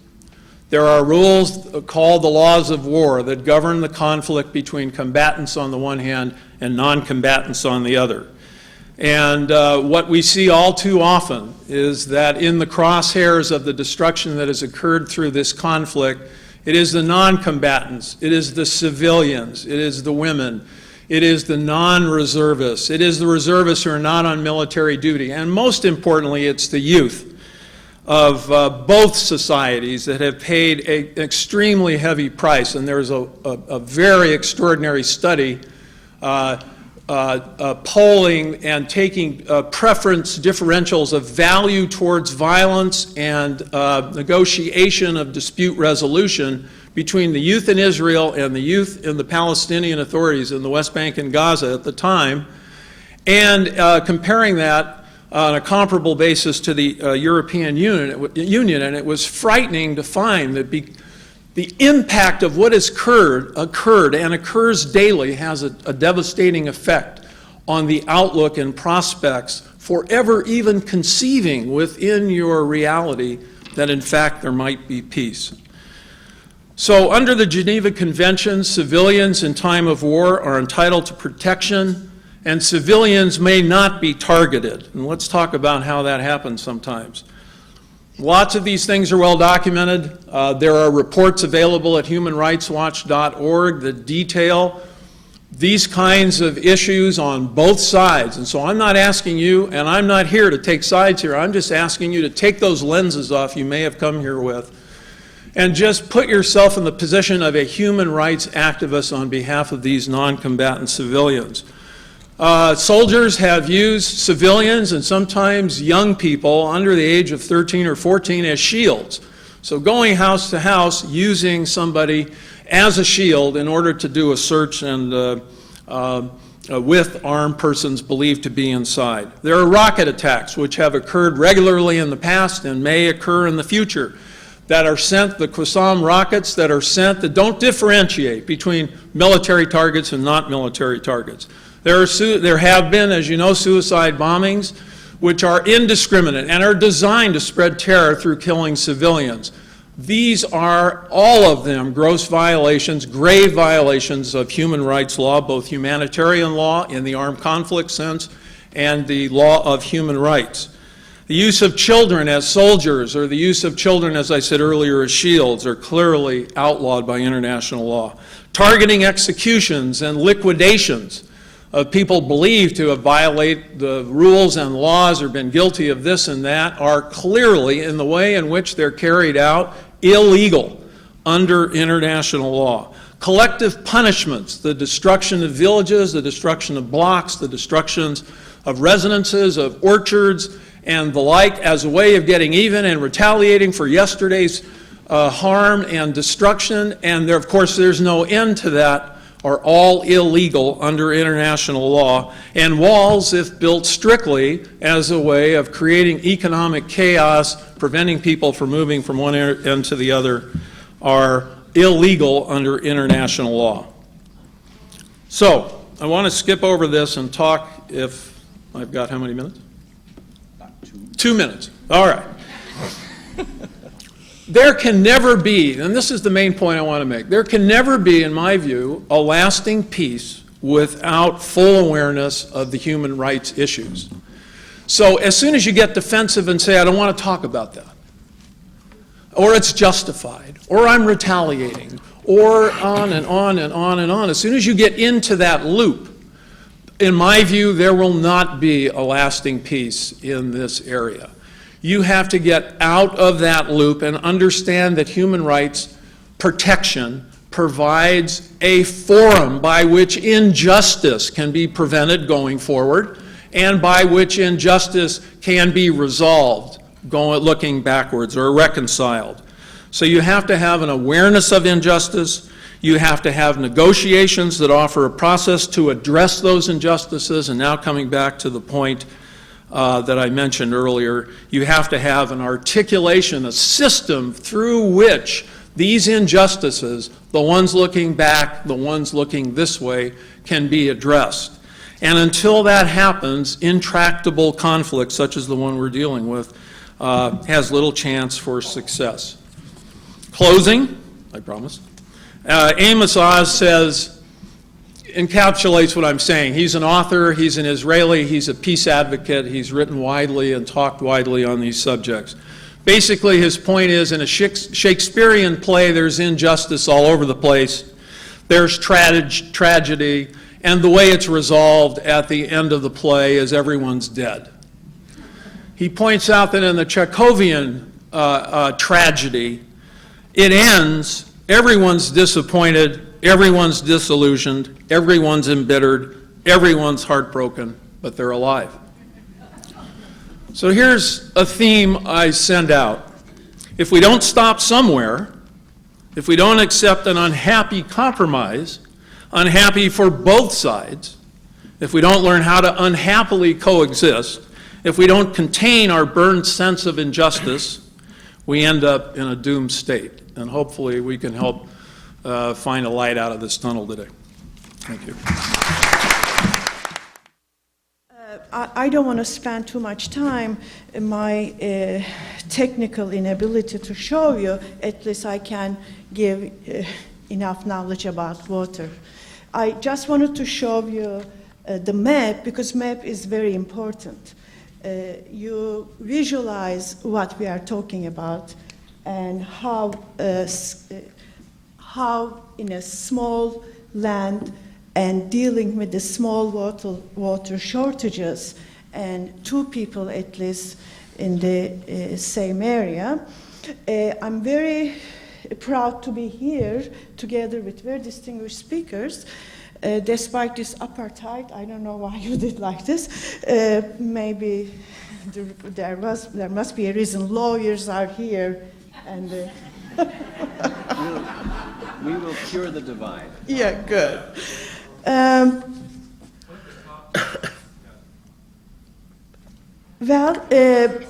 There are rules called the laws of war that govern the conflict between combatants on the one hand and non-combatants on the other. And what we see all too often is that in the crosshairs of the destruction that has occurred through this conflict, it is the non-combatants, it is the civilians, it is the women, it is the non-reservists, it is the reservists who are not on military duty, and most importantly, it's the youth of both societies that have paid an extremely heavy price. And there's a very extraordinary study polling and taking preference differentials of value towards violence and negotiation of dispute resolution between the youth in Israel and the youth in the Palestinian authorities in the West Bank and Gaza at the time, and comparing that on a comparable basis to the European Union, and it was frightening to find that the impact of what has occurred and occurs daily has a devastating effect on the outlook and prospects for ever even conceiving within your reality that in fact there might be peace. So under the Geneva Convention, civilians in time of war are entitled to protection, and civilians may not be targeted. And let's talk about how that happens sometimes. Lots of these things are well documented. There are reports available at humanrightswatch.org that detail these kinds of issues on both sides. And so I'm not asking you, and I'm not here to take sides here, I'm just asking you to take those lenses off you may have come here with and just put yourself in the position of a human rights activist on behalf of these non-combatant civilians. Soldiers have used civilians and sometimes young people under the age of 13 or 14 as shields. So going house to house, using somebody as a shield in order to do a search and with armed persons believed to be inside. There are rocket attacks which have occurred regularly in the past and may occur in the future that are sent, the Qassam rockets that are sent that don't differentiate between military targets and not military targets. There have been, as you know, suicide bombings which are indiscriminate and are designed to spread terror through killing civilians. These are, all of them, gross violations, grave violations of human rights law, both humanitarian law in the armed conflict sense and the law of human rights. The use of children as soldiers or the use of children, as I said earlier, as shields are clearly outlawed by international law. Targeting executions and liquidations of people believed to have violated the rules and laws or been guilty of this and that are clearly, in the way in which they're carried out, illegal under international law. Collective punishments, the destruction of villages, the destruction of blocks, the destructions of residences, of orchards, and the like, as a way of getting even and retaliating for yesterday's harm and destruction. And there, of course, there's no end to that, are all illegal under international law. And walls, if built strictly as a way of creating economic chaos, preventing people from moving from one end to the other, are illegal under international law. So, I want to skip over this and talk, if I've got how many minutes? 2 minutes. All right. There can never be, and this is the main point I want to make, there can never be, in my view, a lasting peace without full awareness of the human rights issues. So as soon as you get defensive and say, I don't want to talk about that, or it's justified, or I'm retaliating, or on and on and on and on, as soon as you get into that loop, in my view, there will not be a lasting peace in this area. You have to get out of that loop and understand that human rights protection provides a forum by which injustice can be prevented going forward and by which injustice can be resolved looking backwards or reconciled. So you have to have an awareness of injustice. You have to have negotiations that offer a process to address those injustices. And now coming back to the point that I mentioned earlier, you have to have an articulation, a system through which these injustices, the ones looking back, the ones looking this way, can be addressed. And until that happens, intractable conflict, such as the one we're dealing with, has little chance for success. Closing, I promise. Amos Oz encapsulates what I'm saying. He's an author, he's an Israeli, he's a peace advocate, he's written widely and talked widely on these subjects. Basically, his point is, in a Shakespearean play, there's injustice all over the place. There's tragedy, and the way it's resolved at the end of the play is everyone's dead. He points out that in the Chekhovian tragedy, it ends, everyone's disappointed, everyone's disillusioned, everyone's embittered, everyone's heartbroken, but they're alive. So here's a theme I send out. If we don't stop somewhere, if we don't accept an unhappy compromise, unhappy for both sides, if we don't learn how to unhappily coexist, if we don't contain our burned sense of injustice, we end up in a doomed state. And hopefully we can help find a light out of this tunnel today. Thank you. I don't want to spend too much time. My technical inability to show you, at least I can give enough knowledge about water. I just wanted to show you the map, because map is very important. You visualize what we are talking about and how in a small land and dealing with the small water shortages and two people at least in the same area. I'm very proud to be here together with very distinguished speakers. Despite this apartheid, I don't know why you did like this. Maybe there must be a reason. Lawyers are here And We will cure the divide. yeah, good. Well, the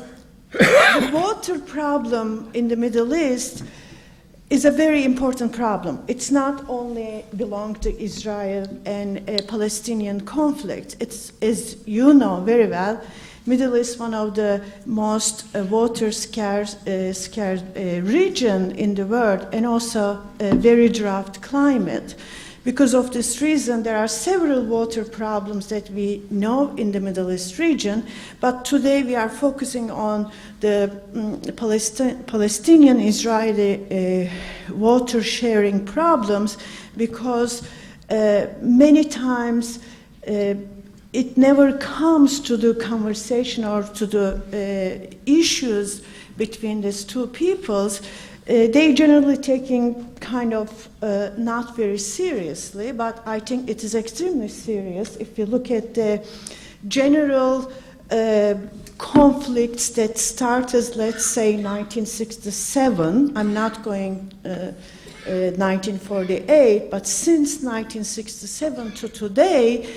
water problem in the Middle East is a very important problem. It's not only belong to Israel and Palestinian conflict. It's, as you know very well, Middle East one of the most water scarce region in the world, and also a very drought climate. Because of this reason, there are several water problems that we know in the Middle East region, but today we are focusing on the Palestinian-Israeli water sharing problems, because many times it never comes to the conversation or to the issues between these two peoples. They generally taking kind of not very seriously, but I think it is extremely serious if you look at the general conflicts that started, let's say, 1967. I'm not going 1948, but since 1967 to today,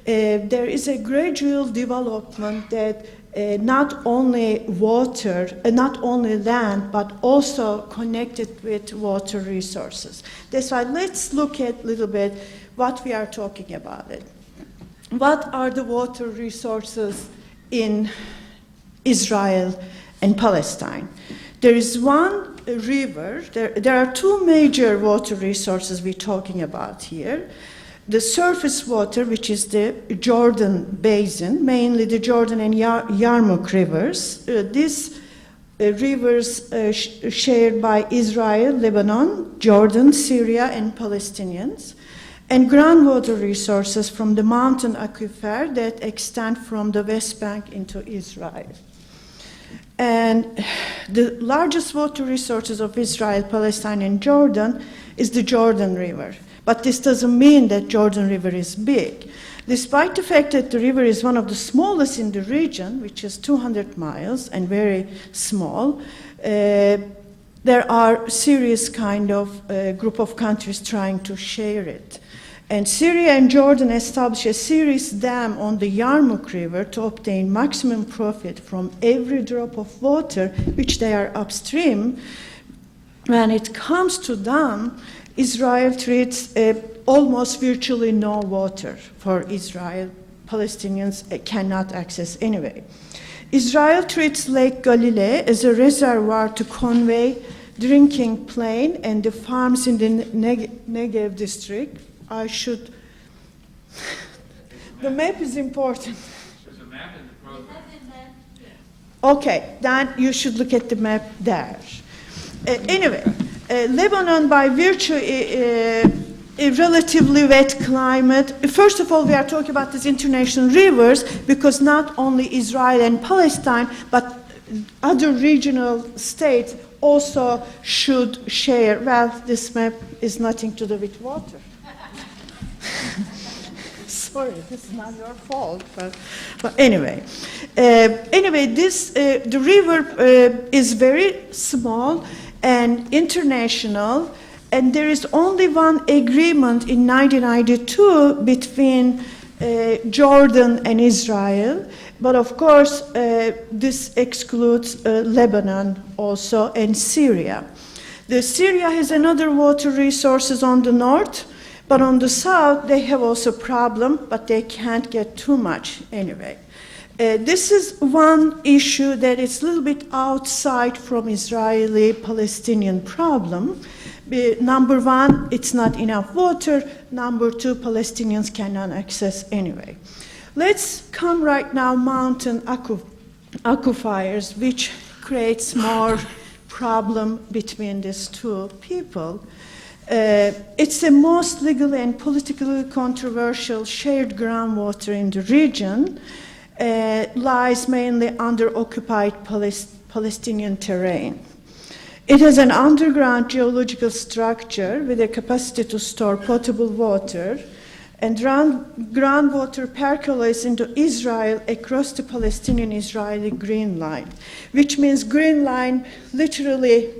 there is a gradual development that not only water, not only land, but also connected with water resources. That's why let's look at a little bit what we are talking about it. What are the water resources in Israel and Palestine? There is one river. There are two major water resources we're talking about here. The surface water, which is the Jordan Basin, mainly the Jordan and Yarmouk rivers. These rivers shared by Israel, Lebanon, Jordan, Syria, and Palestinians. And groundwater resources from the mountain aquifer that extend from the West Bank into Israel. And the largest water resources of Israel, Palestine, and Jordan is the Jordan River. But this doesn't mean that Jordan River is big. Despite the fact that the river is one of the smallest in the region, which is 200 miles and very small, there are serious kind of group of countries trying to share it. And Syria and Jordan established a serious dam on the Yarmouk River to obtain maximum profit from every drop of water which they are upstream. When it comes to dam, Israel treats almost virtually no water for Israel. Palestinians cannot access anyway. Israel treats Lake Galilee as a reservoir to convey drinking plain and the farms in the Negev district. The map is important. There's a map in the program. Okay, then you should look at the map there. Anyway, Lebanon, by virtue a relatively wet climate. First of all, we are talking about these international rivers because not only Israel and Palestine, but other regional states also should share. Well, this map is nothing to do with water. Sorry, this is not your fault. But anyway, the river is very small and international, and there is only one agreement in 1992 between Jordan and Israel, but of course this excludes Lebanon also and Syria. Syria has another water resources on the north, but on the south they have also problem, but they can't get too much anyway. This is one issue that is a little bit outside from Israeli-Palestinian problem. Number one, it's not enough water. Number two, Palestinians cannot access anyway. Let's come right now mountain aquifers, which creates more problem between these two people. It's the most legally and politically controversial shared groundwater in the region. Lies mainly under occupied Palestinian terrain. It has an underground geological structure with a capacity to store potable water, and groundwater percolates into Israel across the Palestinian-Israeli Green Line, which means Green Line literally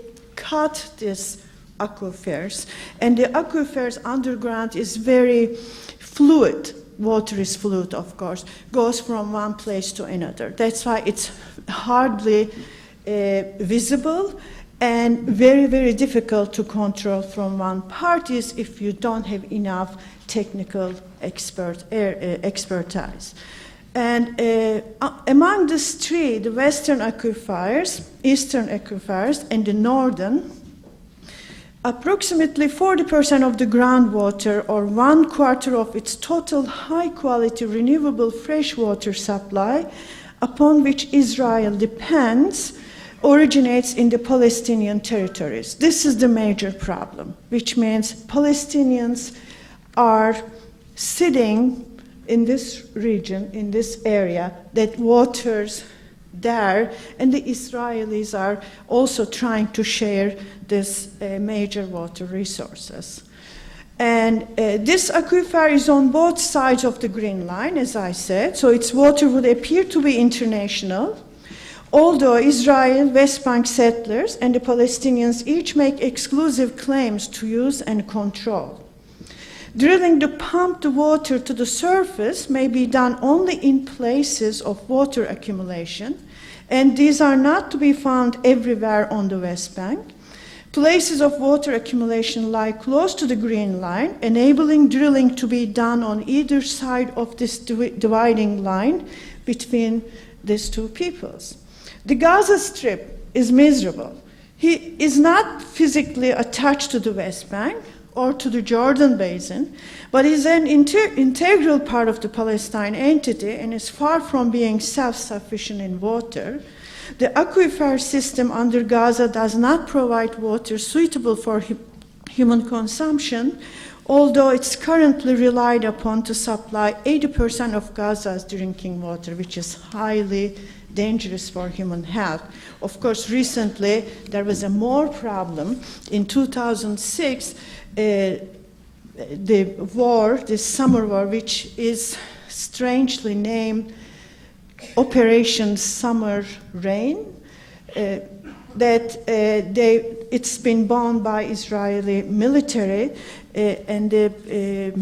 cut these aquifers, and the aquifers underground is very fluid. Water is fluid, of course, goes from one place to another. That's why it's hardly visible and very, very difficult to control from one parties if you don't have enough technical expertise. And among these three, the western aquifers, eastern aquifers, and the northern, approximately 40% of the groundwater, or 1/4 of its total high-quality renewable freshwater supply, upon which Israel depends, originates in the Palestinian territories. This is the major problem, which means Palestinians are sitting in this region, in this area, that waters there, and the Israelis are also trying to share this major water resources. And this aquifer is on both sides of the Green Line, as I said, so its water would appear to be international, although Israel, West Bank settlers, and the Palestinians each make exclusive claims to use and control. Drilling to pump the water to the surface may be done only in places of water accumulation, and these are not to be found everywhere on the West Bank. Places of water accumulation lie close to the Green Line, enabling drilling to be done on either side of this dividing line between these two peoples. The Gaza Strip is miserable. He is not physically attached to the West Bank or to the Jordan Basin, but is an integral part of the Palestine entity and is far from being self-sufficient in water. The aquifer system under Gaza does not provide water suitable for human consumption, although it's currently relied upon to supply 80% of Gaza's drinking water, which is highly dangerous for human health. Of course, recently there was a more problem. In 2006, the war, this summer war, which is strangely named Operation Summer Rain, it's been bombed by Israeli military, and the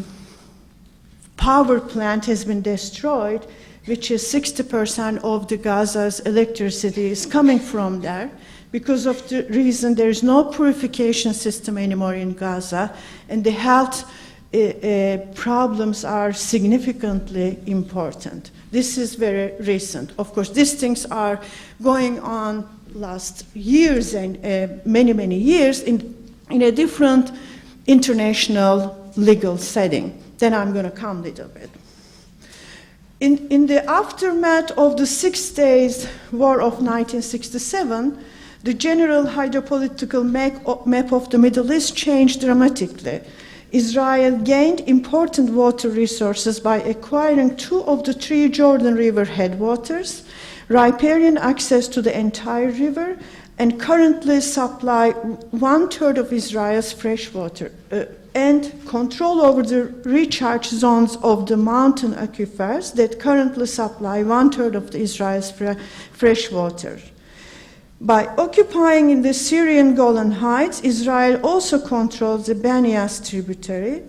power plant has been destroyed, which is 60% of the Gaza's electricity is coming from there. Because of the reason there is no purification system anymore in Gaza, and the health problems are significantly important. This is very recent. Of course, these things are going on last years and many, many years in a different international legal setting. Then I'm going to come a little bit. In the aftermath of the 6 Days War of 1967, the general hydropolitical map of the Middle East changed dramatically. Israel gained important water resources by acquiring 2 of the 3 Jordan River headwaters, riparian access to the entire river, and currently supply 1/3 of Israel's fresh water, and control over the recharge zones of the mountain aquifers that currently supply 1/3 of Israel's fresh water. By occupying in the Syrian Golan Heights, Israel also controls the Banias tributary.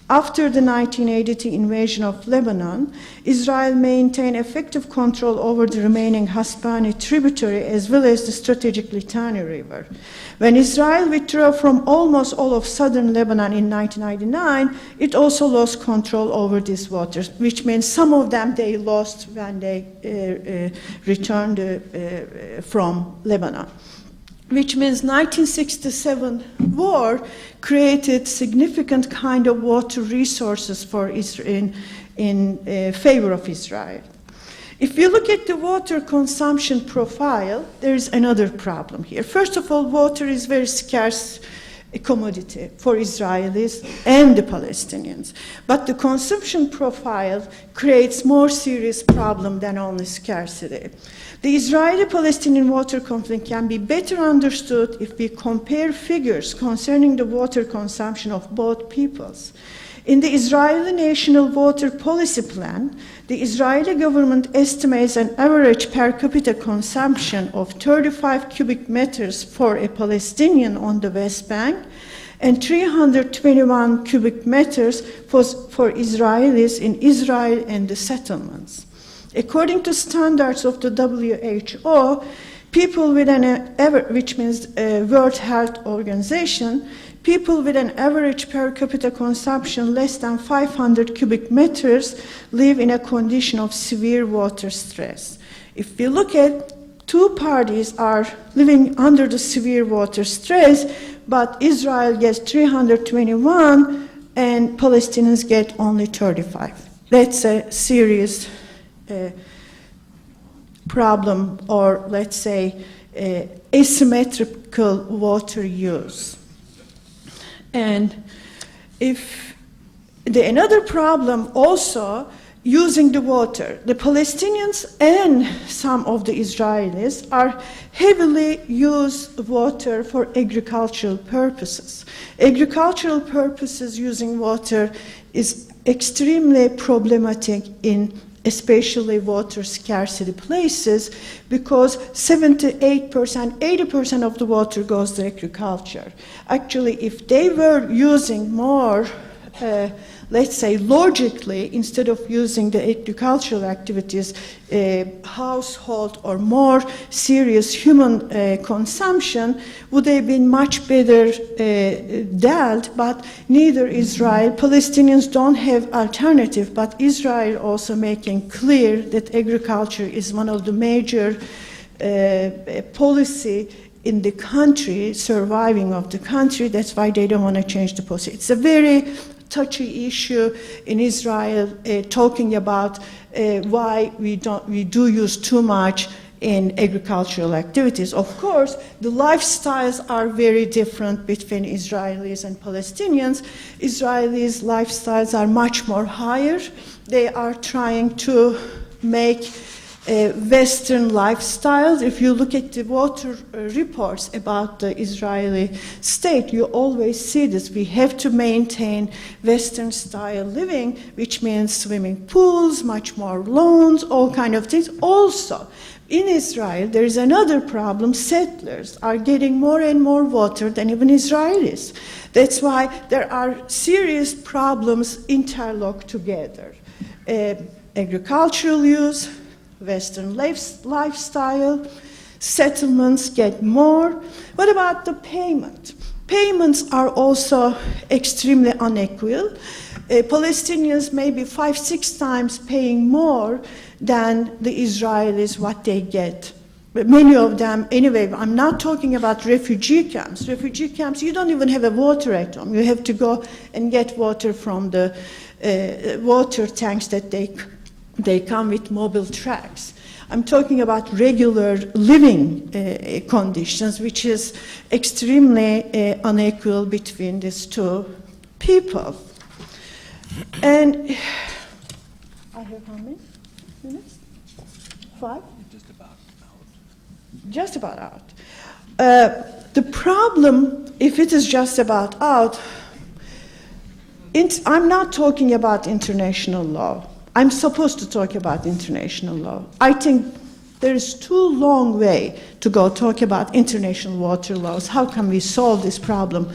After the 1980 invasion of Lebanon, Israel maintained effective control over the remaining Hasbani tributary as well as the strategic Litani River. When Israel withdrew from almost all of southern Lebanon in 1999, it also lost control over these waters, which means some of them they lost when they returned from Lebanon. Which means 1967 war created significant kind of water resources for Israel in favor of Israel. If you look at the water consumption profile, there is another problem here. First of all, water is very scarce a commodity for Israelis and the Palestinians. But the consumption profile creates more serious problem than only scarcity. The Israeli-Palestinian water conflict can be better understood if we compare figures concerning the water consumption of both peoples. In the Israeli National Water Policy Plan, the Israeli government estimates an average per capita consumption of 35 cubic meters for a Palestinian on the West Bank and 321 cubic meters for Israelis in Israel and the settlements. According to standards of the WHO, people with which means World Health Organization, people with an average per capita consumption less than 500 cubic meters live in a condition of severe water stress. If we look at, two parties are living under the severe water stress, but Israel gets 321 and Palestinians get only 35. That's a serious problem, or let's say asymmetrical water use. And if another problem also, using the water. The Palestinians and some of the Israelis are heavily use water for agricultural purposes. Agricultural purposes using water is extremely problematic in especially water scarcity places, because 78%, 80% of the water goes to agriculture. Actually, if they were using more, let's say logically, instead of using the agricultural activities, household or more serious human consumption, would have been much better dealt, but neither Israel, Palestinians don't have alternative, but Israel also making clear that agriculture is one of the major policy in the country, surviving of the country. That's why they don't want to change the policy. It's a very touchy issue in Israel, talking about why we do use too much in agricultural activities. Of course, the lifestyles are very different between Israelis and Palestinians. Israelis' lifestyles are much more higher. They are trying to make Western lifestyles. If you look at the water reports about the Israeli state, you always see this. We have to maintain Western style living, which means swimming pools, much more lawns, all kind of things. Also, in Israel, there is another problem. Settlers are getting more and more water than even Israelis. That's why there are serious problems interlocked together. Agricultural use, Western lifestyle, settlements get more. What about the payment? Payments are also extremely unequal. Palestinians may be 5-6 times paying more than the Israelis what they get. But many of them, anyway, I'm not talking about refugee camps. Refugee camps, you don't even have a water at home. You have to go and get water from the water tanks that they come with mobile trucks. I'm talking about regular living conditions, which is extremely unequal between these two people. And I have how many minutes? 5? Just about out. The problem, if it is just about out, I'm not talking about international law. I'm supposed to talk about international law. I think there is too long way to go talk about international water laws. How can we solve this problem,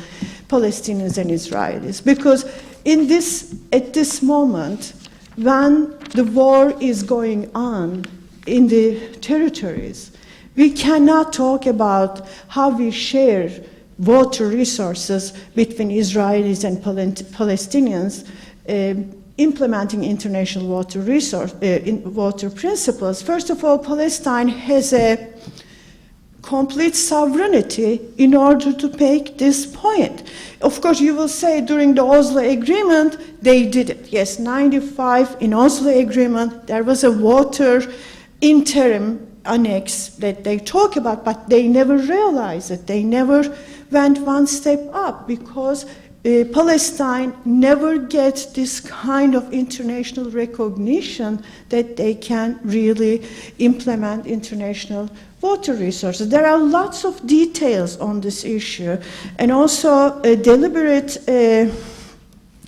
Palestinians and Israelis? Because at this moment, when the war is going on in the territories, we cannot talk about how we share water resources between Israelis and Palestinians, implementing international water water principles. First of all, Palestine has a complete sovereignty in order to make this point. Of course, you will say during the Oslo Agreement, they did it. Yes, 95 in Oslo Agreement, there was a water interim annex that they talk about, but they never realized it. They never went one step up, because Palestine never gets this kind of international recognition that they can really implement international water resources. There are lots of details on this issue, and also deliberate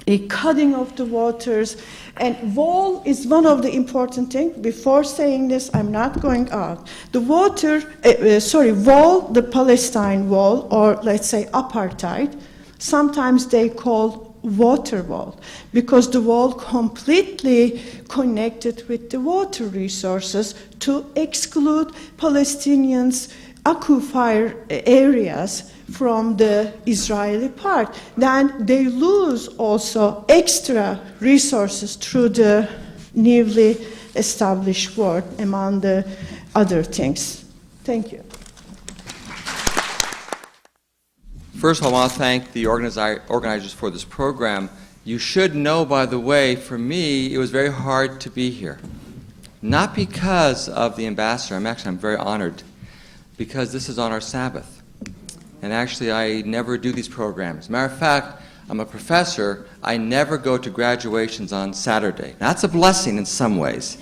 a cutting of the waters. And wall is one of the important things. Before saying this, I'm not going out. The wall, the Palestine wall, or let's say apartheid, sometimes they call water wall, because the wall completely connected with the water resources to exclude Palestinians' occupied areas from the Israeli part. Then they lose also extra resources through the newly established war, among the other things. Thank you. First of all, I want to thank the organizers for this program. You should know, by the way, for me, it was very hard to be here. Not because of the ambassador. I'm very honored, because this is on our Sabbath. And actually, I never do these programs. As a matter of fact, I'm a professor. I never go to graduations on Saturday. That's a blessing in some ways.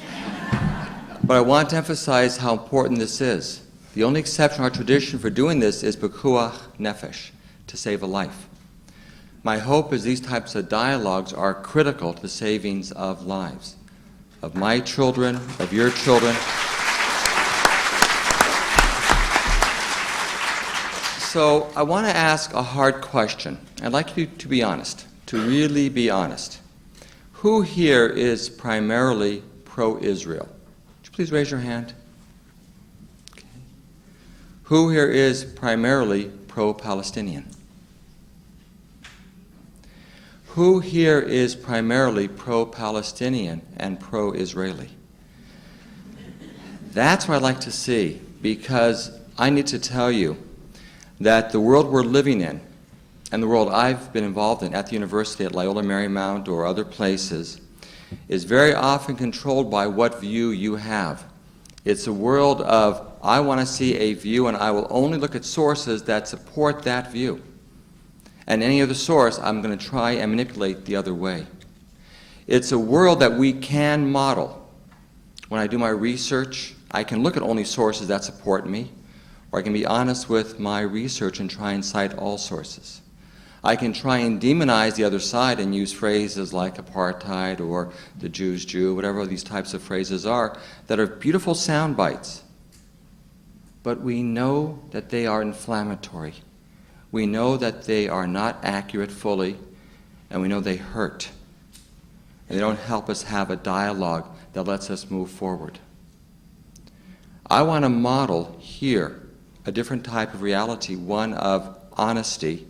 But I want to emphasize how important this is. The only exception to our tradition for doing this is pekuach nefesh, to save a life. My hope is these types of dialogues are critical to the savings of lives, of my children, of your children. So I want to ask a hard question. I'd like you to be honest, to really be honest. Who here is primarily pro-Israel? Would you please raise your hand? Okay. Who here is primarily pro-Palestinian? Who here is primarily pro-Palestinian and pro-Israeli? That's what I'd like to see, because I need to tell you that the world we're living in, and the world I've been involved in at the university, at Loyola Marymount or other places, is very often controlled by what view you have. It's a world of, I want to see a view and I will only look at sources that support that view. And any other source, I'm going to try and manipulate the other way. It's a world that we can model. When I do my research, I can look at only sources that support me, or I can be honest with my research and try and cite all sources. I can try and demonize the other side and use phrases like apartheid or the Jew's Jew, whatever these types of phrases are, that are beautiful sound bites. But we know that they are inflammatory. We know that they are not accurate fully, and we know they hurt. And they don't help us have a dialogue that lets us move forward. I want to model here a different type of reality, one of honesty,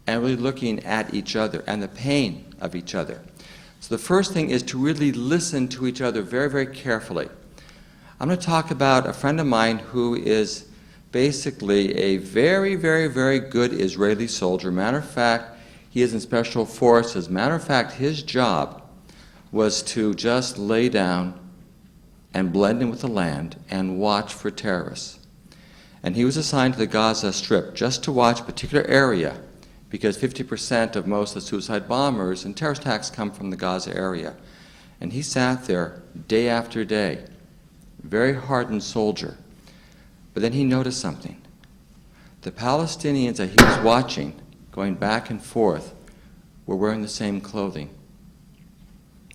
and really looking at each other and the pain of each other. So the first thing is to really listen to each other very, very carefully. I'm going to talk about a friend of mine who is basically a very, very, very good Israeli soldier. Matter of fact, he is in special forces. Matter of fact, his job was to just lay down and blend in with the land and watch for terrorists. And he was assigned to the Gaza Strip just to watch a particular area, because 50% of most of the suicide bombers and terrorist attacks come from the Gaza area. And he sat there day after day, very hardened soldier. But then he noticed something. The Palestinians that he was watching, going back and forth, were wearing the same clothing.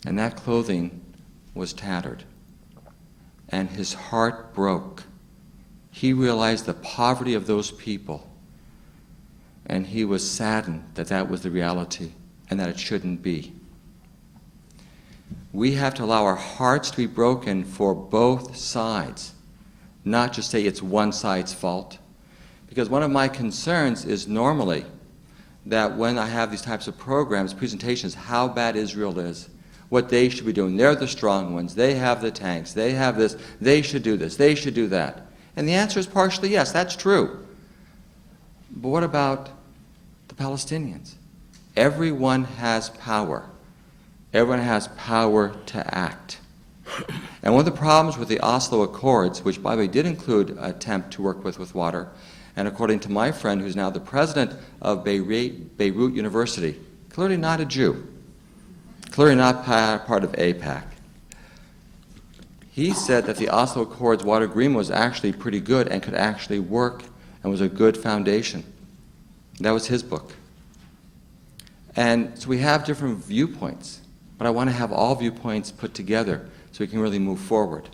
And that clothing was tattered. And his heart broke. He realized the poverty of those people, and he was saddened that that was the reality and that it shouldn't be. We have to allow our hearts to be broken for both sides, not just say it's one side's fault. Because one of my concerns is normally that when I have these types of programs, presentations, how bad Israel is, what they should be doing. They're the strong ones. They have the tanks. They have this. They should do this. They should do that. And the answer is partially yes, that's true. But what about the Palestinians? Everyone has power. Everyone has power to act. And one of the problems with the Oslo Accords, which by the way did include an attempt to work with water, and according to my friend who's now the president of Beirut University, clearly not a Jew, clearly not part of AIPAC, he said that the Oslo Accords water agreement was actually pretty good and could actually work and was a good foundation. That was his book. And so we have different viewpoints, but I want to have all viewpoints put together so we can really move forward.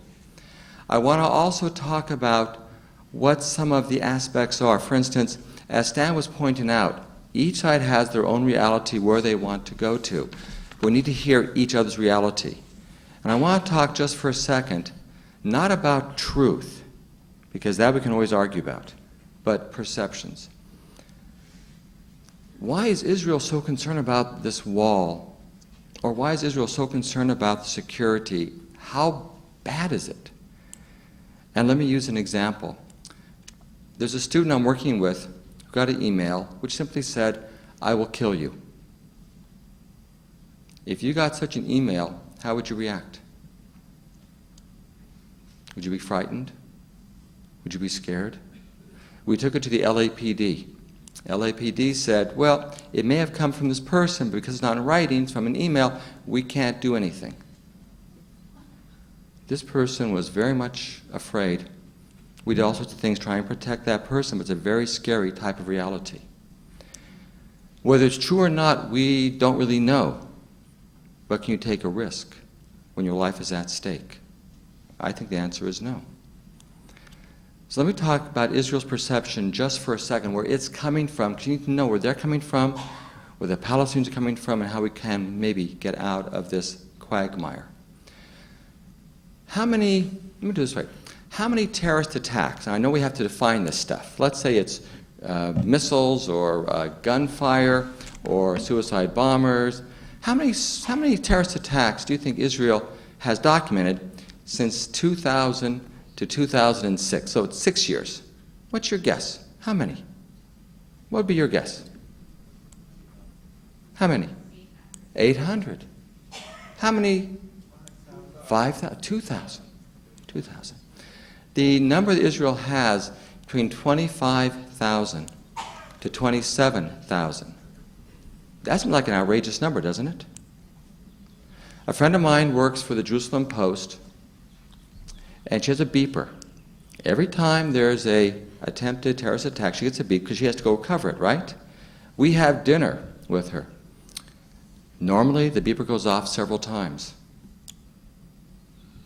I want to also talk about what some of the aspects are. For instance, as Stan was pointing out, each side has their own reality where they want to go to. We need to hear each other's reality. And I want to talk just for a second, not about truth, because that we can always argue about, but perceptions. Why is Israel so concerned about this wall? Or why is Israel so concerned about the security? How bad is it? And let me use an example. There's a student I'm working with who got an email which simply said, "I will kill you." If you got such an email, how would you react? Would you be frightened? Would you be scared? We took it to the LAPD. LAPD said, well, it may have come from this person, but because it's not in writing, it's from an email, we can't do anything. This person was very much afraid. We did all sorts of things trying to protect that person, but it's a very scary type of reality. Whether it's true or not, we don't really know. But can you take a risk when your life is at stake? I think the answer is no. So let me talk about Israel's perception just for a second, where it's coming from, because you need to know where they're coming from, where the Palestinians are coming from, and how we can maybe get out of this quagmire. Let me do it this way. How many terrorist attacks, and I know we have to define this stuff, let's say it's missiles or gunfire or suicide bombers, how many terrorist attacks do you think Israel has documented since 2000 to 2006? So it's 6 years. What's your guess? How many? What would be your guess? How many? 800. How many? 5,000? 2,000. 2,000. The number that Israel has between 25,000 to 27,000. That seems like an outrageous number, doesn't it? A friend of mine works for the Jerusalem Post, and she has a beeper. Every time there's an attempted terrorist attack, she gets a beep because she has to go cover it, right? We have dinner with her. Normally, the beeper goes off several times.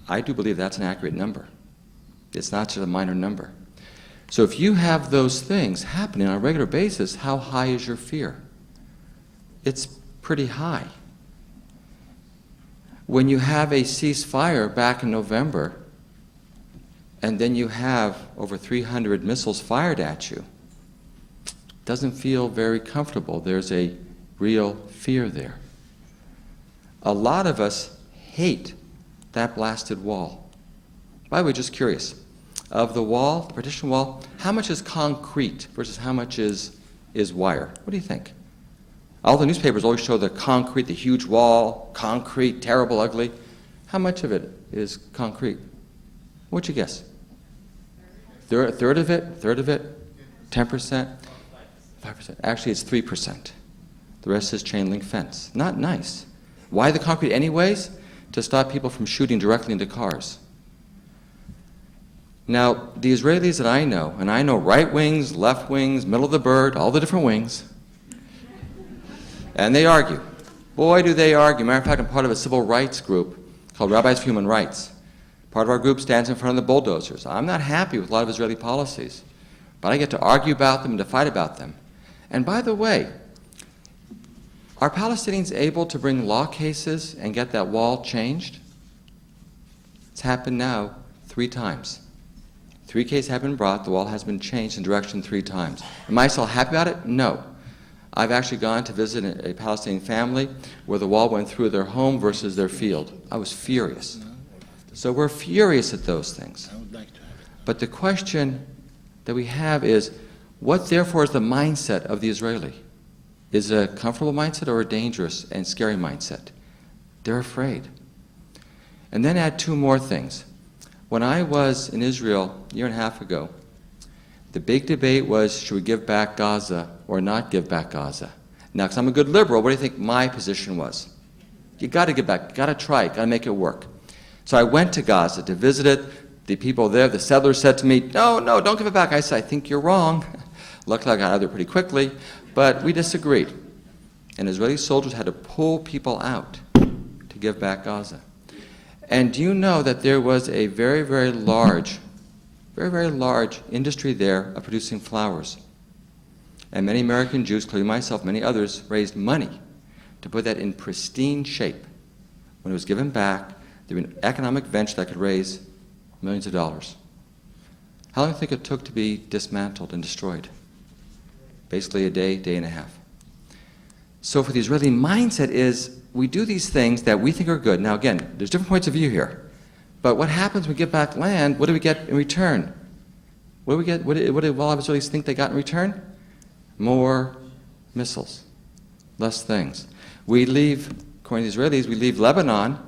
I do believe that's an accurate number. It's not just a minor number. So if you have those things happening on a regular basis, how high is your fear? It's pretty high. When you have a ceasefire back in November, and then you have over 300 missiles fired at you, it doesn't feel very comfortable. There's a real fear there. A lot of us hate that blasted wall. By the way, just curious, of the wall, the partition wall, how much is concrete versus how much is wire? What do you think? All the newspapers always show the concrete, the huge wall, concrete, terrible, ugly. How much of it is concrete? What'd you guess? A third of it? 10%? 5%? Actually, it's 3%. The rest is chain link fence. Not nice. Why the concrete anyways? To stop people from shooting directly into cars. Now, the Israelis that I know, and I know right wings, left wings, middle of the bird, all the different wings, and they argue. Boy, do they argue. Matter of fact, I'm part of a civil rights group called Rabbis for Human Rights. Part of our group stands in front of the bulldozers. I'm not happy with a lot of Israeli policies, but I get to argue about them and to fight about them. And by the way, are Palestinians able to bring law cases and get that wall changed? It's happened now 3 times. 3 cases have been brought, the wall has been changed in direction 3 times. Am I still happy about it? No. I've actually gone to visit a Palestinian family where the wall went through their home versus their field. I was furious. So we're furious at those things. But the question that we have is, what therefore is the mindset of the Israeli? Is it a comfortable mindset or a dangerous and scary mindset? They're afraid. And then add 2 more things. When I was in Israel a year and a half ago, the big debate was, should we give back Gaza or not give back Gaza? Now, because I'm a good liberal, what do you think my position was? You got to give back, you got to try it, got to make it work. So I went to Gaza to visit it. The people there, the settlers said to me, no, don't give it back. I said, I think you're wrong. Luckily, I got out of there pretty quickly, but we disagreed. and Israeli soldiers had to pull people out to give back Gaza. And do you know that there was a very, very large industry there of producing flowers? And many American Jews, including myself, many others, raised money to put that in pristine shape. When it was given back, there was an economic venture that could raise millions of dollars. How long do you think it took to be dismantled and destroyed? Basically a day, day and a half. So for the Israeli mindset is, we do these things that we think are good. Now again, there's different points of view here. But what happens when we get back land, what do we get in return? What do we get? What do a lot of Israelis think they got in return? More missiles, less things. We leave, according to the Israelis, we leave Lebanon.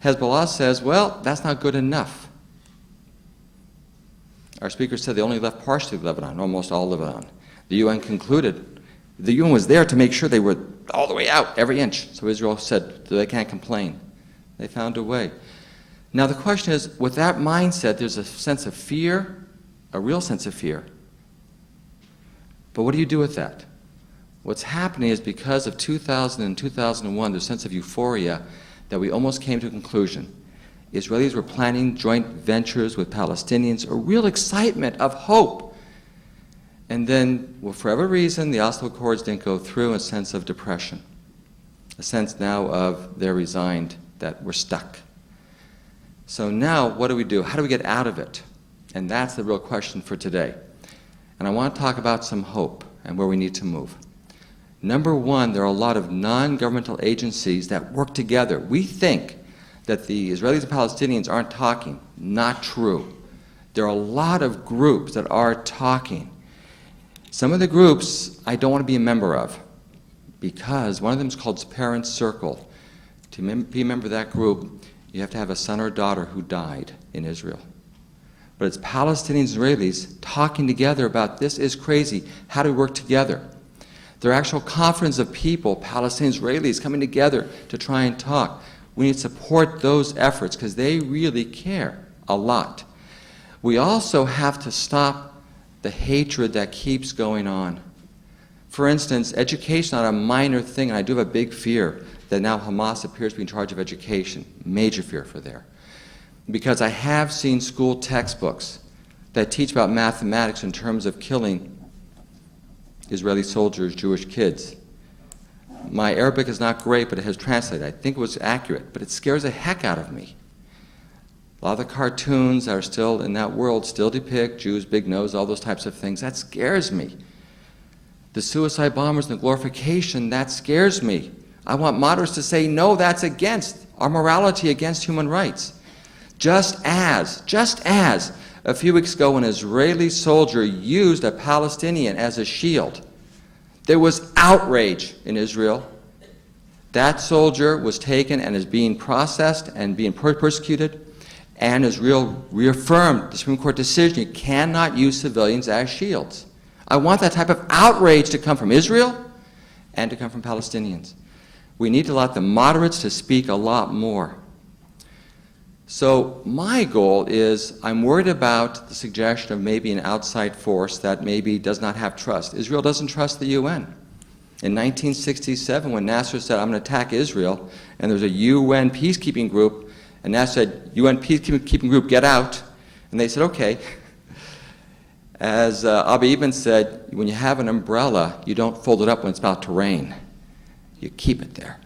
Hezbollah says, well, that's not good enough. Our speaker said they only left partially Lebanon, almost all Lebanon. The UN concluded, the UN was there to make sure they were all the way out, every inch. So Israel said they can't complain. They found a way. Now the question is, with that mindset, there's a sense of fear, a real sense of fear. But what do you do with that? What's happening is because of 2000 and 2001, there's a sense of euphoria that we almost came to a conclusion. Israelis were planning joint ventures with Palestinians, a real excitement of hope. And then, well, for whatever reason, the Oslo Accords didn't go through, a sense of depression, a sense now of they're resigned, that we're stuck. So now, what do we do? How do we get out of it? And that's the real question for today. And I want to talk about some hope and where we need to move. Number one, there are a lot of non-governmental agencies that work together. We think that the Israelis and Palestinians aren't talking. Not true. There are a lot of groups that are talking. Some of the groups I don't want to be a member of, because one of them is called Parents Circle. To be a member of that group, you have to have a son or a daughter who died in Israel. But it's Palestinians and Israelis talking together about this is crazy. How do we work together? There are actual conferences of people, Palestinians, Israelis, coming together to try and talk. We need to support those efforts because they really care a lot. We also have to stop the hatred that keeps going on. For instance, education is not a minor thing, and I do have a big fear that now Hamas appears to be in charge of education. Major fear for there. Because I have seen school textbooks that teach about mathematics in terms of killing Israeli soldiers, Jewish kids. My Arabic is not great, but it has translated. I think it was accurate, but it scares the heck out of me. A lot of the cartoons that are still in that world still depict Jews, big nose, all those types of things. That scares me. The suicide bombers and the glorification, that scares me. I want moderates to say, no, that's against our morality, against human rights. Just as a few weeks ago an Israeli soldier used a Palestinian as a shield, there was outrage in Israel. That soldier was taken and is being processed and being persecuted. And Israel reaffirmed the Supreme Court decision, you cannot use civilians as shields. I want that type of outrage to come from Israel and to come from Palestinians. We need to allow the moderates to speak a lot more. So my goal is, I'm worried about the suggestion of maybe an outside force that maybe does not have trust. Israel doesn't trust the UN. In 1967, when Nasser said, I'm going to attack Israel, and there was a UN peacekeeping group, and Nasser said, UN peacekeeping group, get out. And they said, okay. As Abi Ibn said, when you have an umbrella, you don't fold it up when it's about to rain. You keep it there.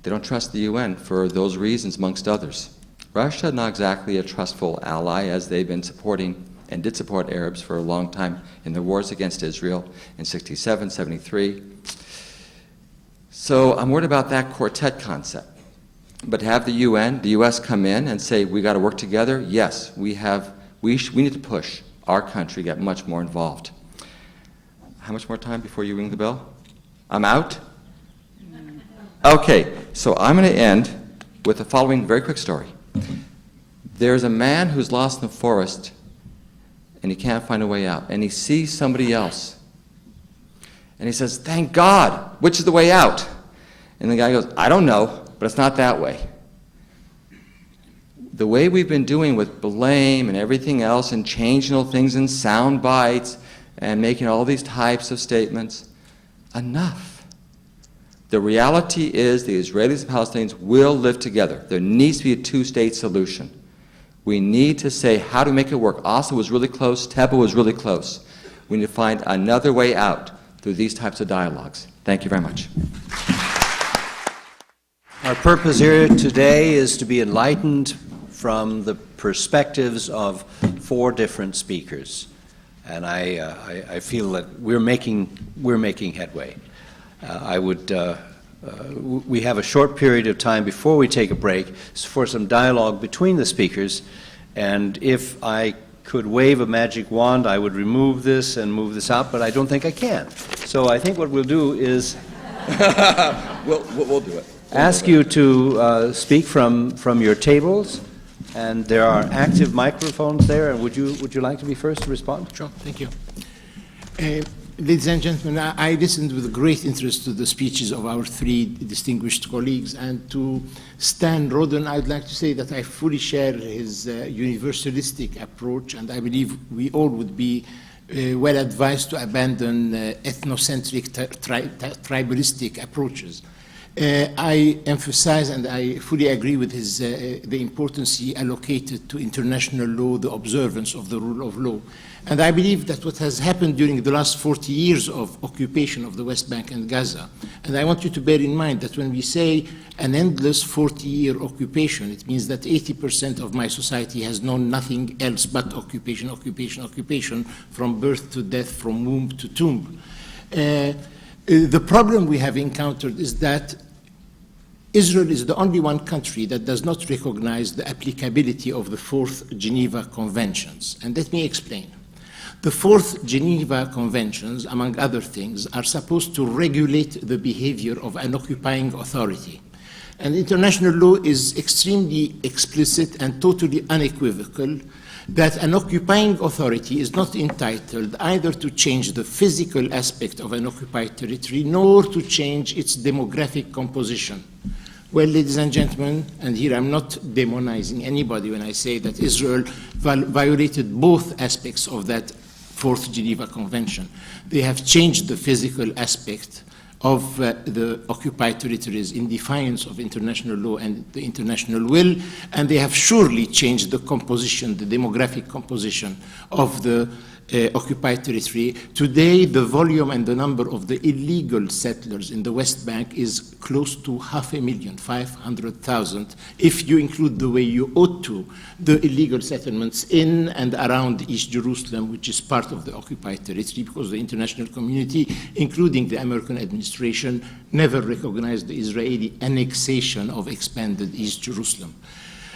They don't trust the UN for those reasons, amongst others. Russia, not exactly a trustful ally, as they've been supporting and did support Arabs for a long time in the wars against Israel in 67, 73. So I'm worried about that quartet concept. But to have the UN, the US come in and say, we got to work together, yes, we need to push our country, get much more involved. How much more time before you ring the bell? I'm out? Okay, so I'm going to end with the following very quick story. There's a man who's lost in the forest, and he can't find a way out, and he sees somebody else. And he says, thank God, which is the way out? And the guy goes, I don't know, but it's not that way. The way we've been doing with blame and everything else and changing all things in sound bites and making all these types of statements, enough. The reality is the Israelis and Palestinians will live together. There needs to be a two-state solution. We need to say, how to make it work? Oslo was really close. Teba was really close. We need to find another way out through these types of dialogues. Thank you very much. Our purpose here today is to be enlightened from the perspectives of 4 different speakers. And I feel that we're making headway. We have a short period of time before we take a break for some dialogue between the speakers, and if I could wave a magic wand, I would remove this and move this out, but I don't think I can. So I think what we'll do is We'll do it. ask you to speak from your tables, and there are active microphones there, and would you like to be first to respond? Sure, thank you. Ladies and gentlemen, I listened with great interest to the speeches of our 3 distinguished colleagues, and to Stan Roden, I'd like to say that I fully share his universalistic approach, and I believe we all would be well advised to abandon ethnocentric, tribalistic approaches. I emphasize, and I fully agree with his, the importance he allocated to international law, the observance of the rule of law. And I believe that what has happened during the last 40 years of occupation of the West Bank and Gaza, and I want you to bear in mind that when we say an endless 40-year occupation, it means that 80% of my society has known nothing else but occupation, occupation, occupation, from birth to death, from womb to tomb. The problem we have encountered is that Israel is the only one country that does not recognize the applicability of the 4th Geneva Conventions. And let me explain. The 4th Geneva Conventions, among other things, are supposed to regulate the behavior of an occupying authority. And international law is extremely explicit and totally unequivocal that an occupying authority is not entitled either to change the physical aspect of an occupied territory nor to change its demographic composition. Well, ladies and gentlemen, and here I'm not demonizing anybody when I say that Israel violated both aspects of that 4th Geneva Convention. They have changed the physical aspect of the occupied territories in defiance of international law and the international will, and they have surely changed the composition, the demographic composition of the occupied territory. Today, the volume and the number of the illegal settlers in the West Bank is close to 500,000, 500,000, if you include the way you ought to, the illegal settlements in and around East Jerusalem, which is part of the occupied territory, because the international community, including the American administration, never recognized the Israeli annexation of expanded East Jerusalem.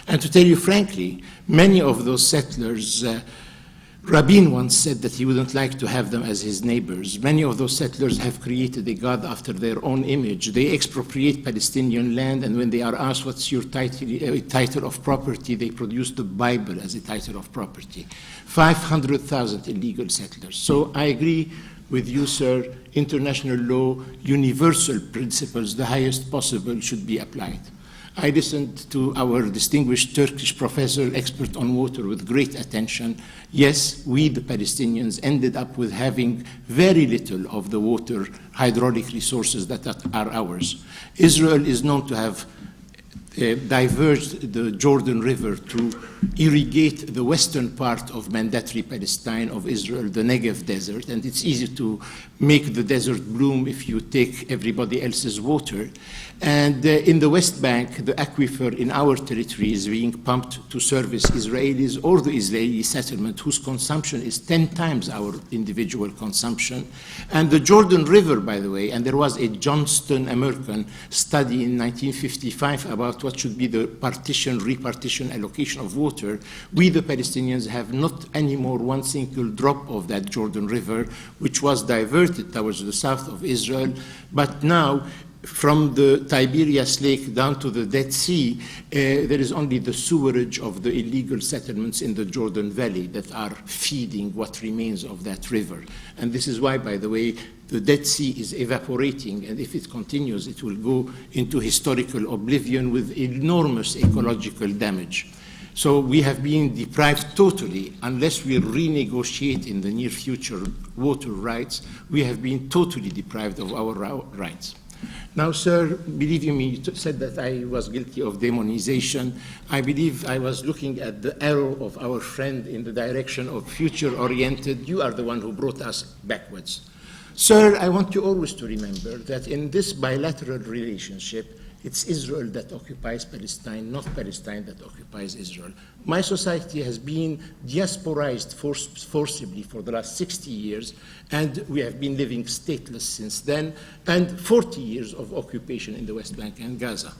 And to tell you frankly, many of those settlers Rabin once said that he wouldn't like to have them as his neighbors. Many of those settlers have created a God after their own image. They expropriate Palestinian land, and when they are asked what's your title of property, they produce the Bible as a title of property. 500,000 illegal settlers. So I agree with you, sir. International law, universal principles, the highest possible, should be applied. I listened to our distinguished Turkish professor, expert on water, with great attention. Yes, we, the Palestinians, ended up with having very little of the water hydraulic resources that are ours. Israel is known to have diverged the Jordan River to irrigate the western part of mandatory Palestine of Israel, the Negev desert, and it's easy to make the desert bloom if you take everybody else's water. And in the West Bank, the aquifer in our territory is being pumped to service Israelis or the Israeli settlement, whose consumption is 10 times our individual consumption. And the Jordan River, by the way, and there was a Johnston American study in 1955 about what should be the partition, repartition, allocation of water. We, the Palestinians, have not anymore one single drop of that Jordan River, which was diverted towards the south of Israel. But now, from the Tiberias Lake down to the Dead Sea, there is only the sewerage of the illegal settlements in the Jordan Valley that are feeding what remains of that river. And this is why, by the way, the Dead Sea is evaporating, and if it continues, it will go into historical oblivion with enormous ecological damage. So we have been deprived totally, unless we renegotiate in the near future water rights, we have been totally deprived of our rights. Now, sir, believe you me, you said that I was guilty of demonization. I believe I was looking at the arrow of our friend in the direction of future-oriented. You are the one who brought us backwards. Sir, I want you always to remember that in this bilateral relationship, it's Israel that occupies Palestine, not Palestine that occupies Israel. My society has been diasporized forcibly for the last 60 years, and we have been living stateless since then, and 40 years of occupation in the West Bank and Gaza.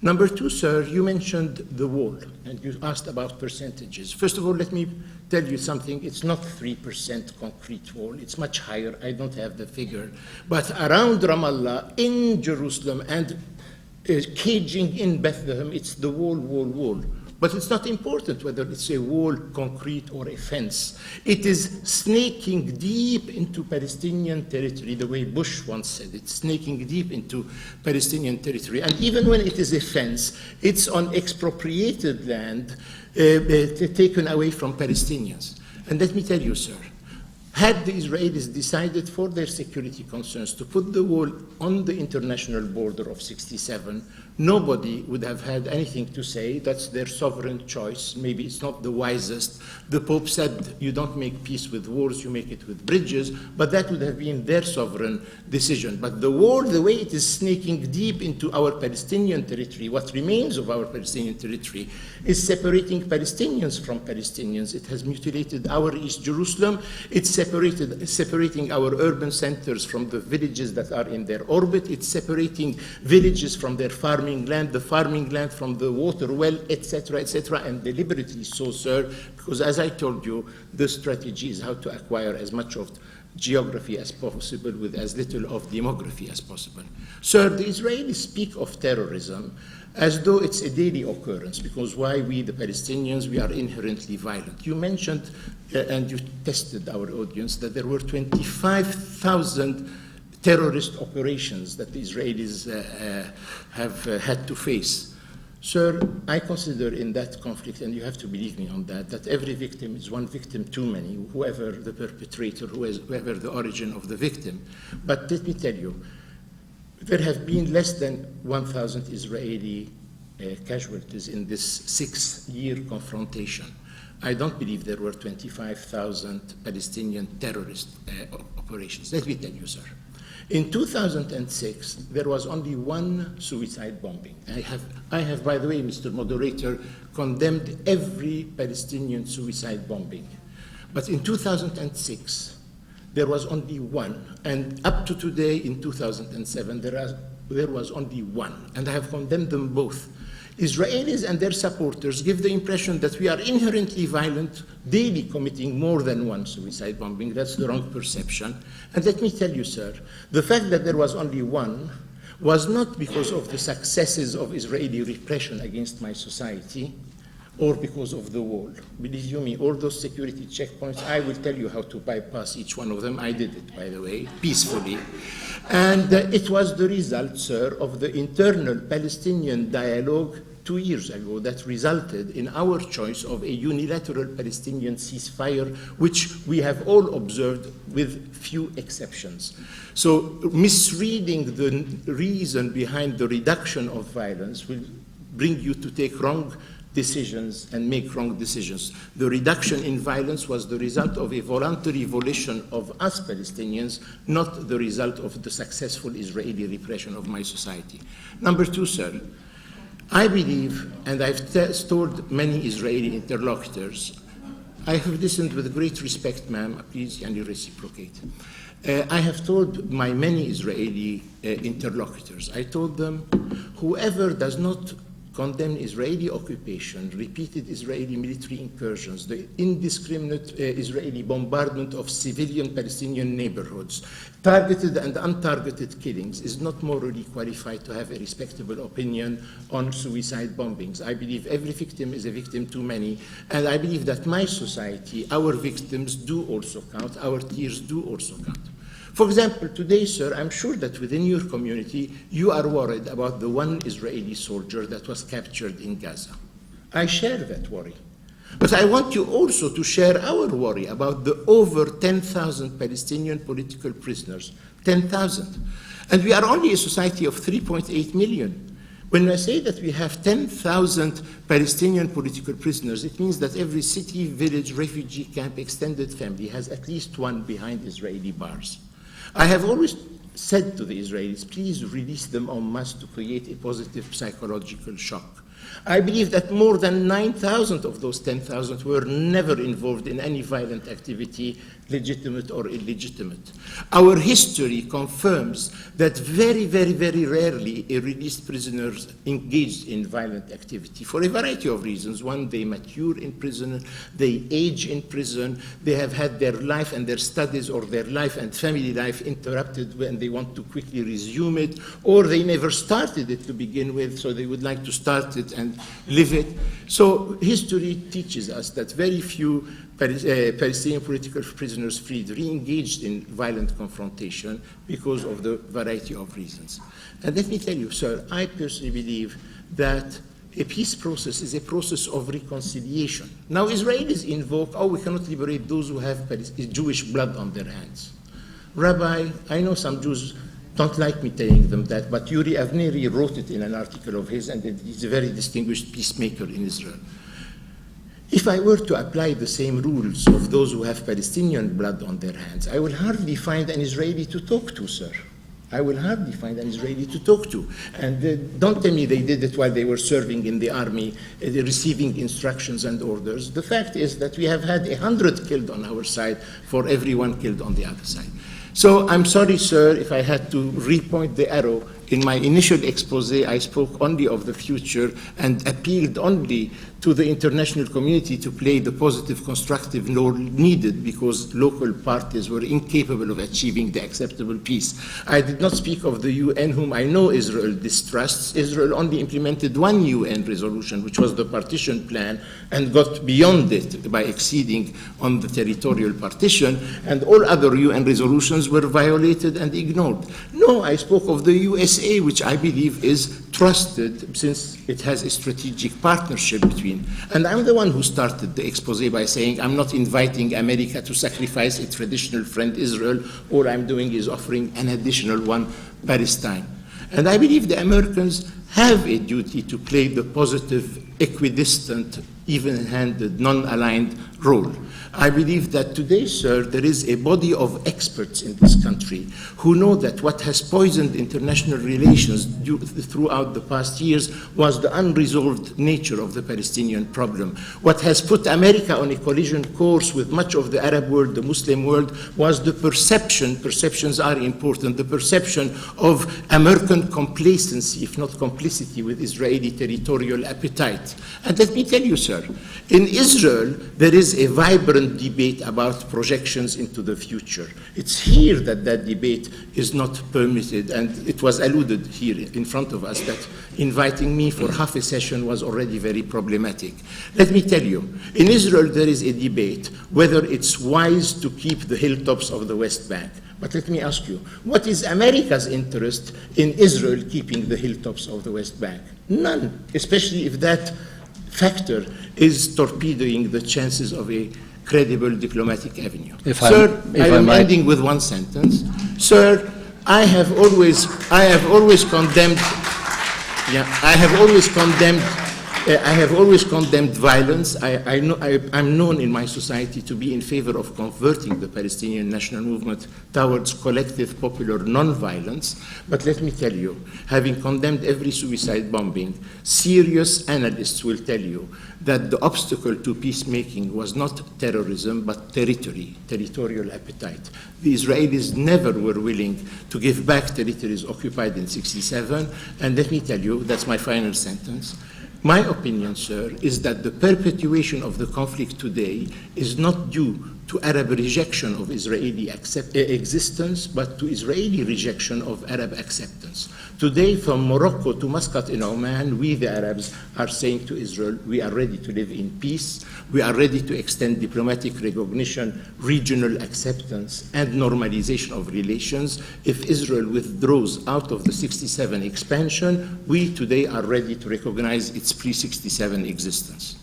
Number two, sir, you mentioned the wall, and you asked about percentages. First of all, let me tell you something. It's not 3% concrete wall. It's much higher. I don't have the figure. But around Ramallah, in Jerusalem, and caging in Bethlehem, it's the wall, wall, wall. But it's not important whether it's a wall, concrete, or a fence. It is snaking deep into Palestinian territory, the way Bush once said. It's snaking deep into Palestinian territory. And even when it is a fence, it's on expropriated land taken away from Palestinians. And let me tell you, sir, had the Israelis decided for their security concerns to put the wall on the international border of 67, nobody would have had anything to say. That's their sovereign choice. Maybe it's not the wisest. The Pope said, you don't make peace with wars, you make it with bridges, but that would have been their sovereign decision. But the wall, the way it is snaking deep into our Palestinian territory, what remains of our Palestinian territory, is separating Palestinians from Palestinians. It has mutilated our East Jerusalem. It's separating our urban centers from the villages that are in their orbit. It's separating villages from their farming land, the farming land from the water well, etc., and deliberately so, sir, because as I told you, the strategy is how to acquire as much of geography as possible with as little of demography as possible. Sir, the Israelis speak of terrorism as though it's a daily occurrence, because why we, the Palestinians, we are inherently violent. You mentioned, and you tested our audience, that there were 25,000 terrorist operations that the Israelis have had to face. Sir, I consider in that conflict, and you have to believe me on that, that every victim is one victim too many, whoever the perpetrator, whoever the origin of the victim. But let me tell you, there have been less than 1,000 Israeli casualties in this 6-year confrontation. I don't believe there were 25,000 Palestinian terrorist operations. Let me tell you, sir. In 2006, there was only one suicide bombing. I have, by the way, Mr. Moderator, condemned every Palestinian suicide bombing. But in 2006, there was only one, and up to today in 2007, there was only one, and I have condemned them both. Israelis and their supporters give the impression that we are inherently violent, daily committing more than one suicide bombing. That's the wrong perception. And let me tell you, sir, the fact that there was only one was not because of the successes of Israeli repression against my society, or because of the wall. Believe you me, all those security checkpoints, I will tell you how to bypass each one of them. I did it, by the way, peacefully. And it was the result, sir, of the internal Palestinian dialogue 2 years ago that resulted in our choice of a unilateral Palestinian ceasefire, which we have all observed with few exceptions. So misreading the reason behind the reduction of violence will bring you to take wrong decisions and make wrong decisions. The reduction in violence was the result of a voluntary volition of us Palestinians, not the result of the successful Israeli repression of my society. Number two, sir, I believe, and I've told many Israeli interlocutors, I have listened with great respect, ma'am, please, and you reciprocate. I have told my many Israeli interlocutors, I told them, whoever does not condemn Israeli occupation, repeated Israeli military incursions, the indiscriminate Israeli bombardment of civilian Palestinian neighborhoods, targeted and untargeted killings, is not morally qualified to have a respectable opinion on suicide bombings. I believe every victim is a victim too many, and I believe that my society, our victims do also count, our tears do also count. For example, today, sir, I'm sure that within your community, you are worried about the one Israeli soldier that was captured in Gaza. I share that worry. But I want you also to share our worry about the over 10,000 Palestinian political prisoners, 10,000. And we are only a society of 3.8 million. When I say that we have 10,000 Palestinian political prisoners, it means that every city, village, refugee camp, extended family has at least one behind Israeli bars. I have always said to the Israelis, please release them en masse to create a positive psychological shock. I believe that more than 9,000 of those 10,000 were never involved in any violent activity, legitimate or illegitimate. Our history confirms that very, very, very rarely a released prisoner engaged in violent activity for a variety of reasons. One, they mature in prison, they age in prison, they have had their life and their studies or their life and family life interrupted when they want to quickly resume it, or they never started it to begin with, so they would like to start it and live it. So history teaches us that very few Palestinian political prisoners freed re-engaged in violent confrontation because of the variety of reasons. And let me tell you, sir, I personally believe that a peace process is a process of reconciliation. Now, Israelis invoke, oh, we cannot liberate those who have Jewish blood on their hands. Rabbi, I know some Jews don't like me telling them that, but Yuri Avneri wrote it in an article of his, and he's a very distinguished peacemaker in Israel. If I were to apply the same rules of those who have Palestinian blood on their hands, I will hardly find an Israeli to talk to, sir. I will hardly find an Israeli to talk to. And don't tell me they did it while they were serving in the army, receiving instructions and orders. The fact is that we have had 100 killed on our side for every one killed on the other side. So I'm sorry, sir, if I had to repoint the arrow. In my initial expose, I spoke only of the future and appealed only to the international community to play the positive, constructive role needed because local parties were incapable of achieving the acceptable peace. I did not speak of the UN, whom I know Israel distrusts. Israel only implemented one UN resolution, which was the partition plan, and got beyond it by exceeding on the territorial partition, and all other UN resolutions were violated and ignored. No, I spoke of the USA, which I believe is trusted since it has a strategic partnership between. And I'm the one who started the expose by saying I'm not inviting America to sacrifice a traditional friend Israel. All I'm doing is offering an additional one, Palestine. And I believe the Americans have a duty to play the positive, equidistant, even-handed, non-aligned role. I believe that today, sir, there is a body of experts in this country who know that what has poisoned international relations throughout the past years was the unresolved nature of the Palestinian problem. What has put America on a collision course with much of the Arab world, the Muslim world, was the perceptions are important, the perception of American complacency, if not complicity, with Israeli territorial appetite. And let me tell you, sir, in Israel, there is a vibrant debate about projections into the future. It's here that that debate is not permitted, and it was alluded here in front of us that inviting me for half a session was already very problematic. Let me tell you, in Israel there is a debate whether it's wise to keep the hilltops of the West Bank. But let me ask you, what is America's interest in Israel keeping the hilltops of the West Bank? None, especially if that factor is torpedoing the chances of a credible diplomatic avenue. Sir, I am ending with one sentence. Sir, I have always condemned violence. I'm known in my society to be in favor of converting the Palestinian national movement towards collective popular non-violence. But let me tell you, having condemned every suicide bombing, serious analysts will tell you that the obstacle to peacemaking was not terrorism, but territorial appetite. The Israelis never were willing to give back territories occupied in '67, and let me tell you, that's my final sentence. My opinion, sir, is that the perpetuation of the conflict today is not due to Arab rejection of Israeli existence, but to Israeli rejection of Arab acceptance. Today, from Morocco to Muscat in Oman, we, the Arabs, are saying to Israel, we are ready to live in peace, we are ready to extend diplomatic recognition, regional acceptance, and normalization of relations. If Israel withdraws out of the '67 expansion, we today are ready to recognize its pre-'67 existence.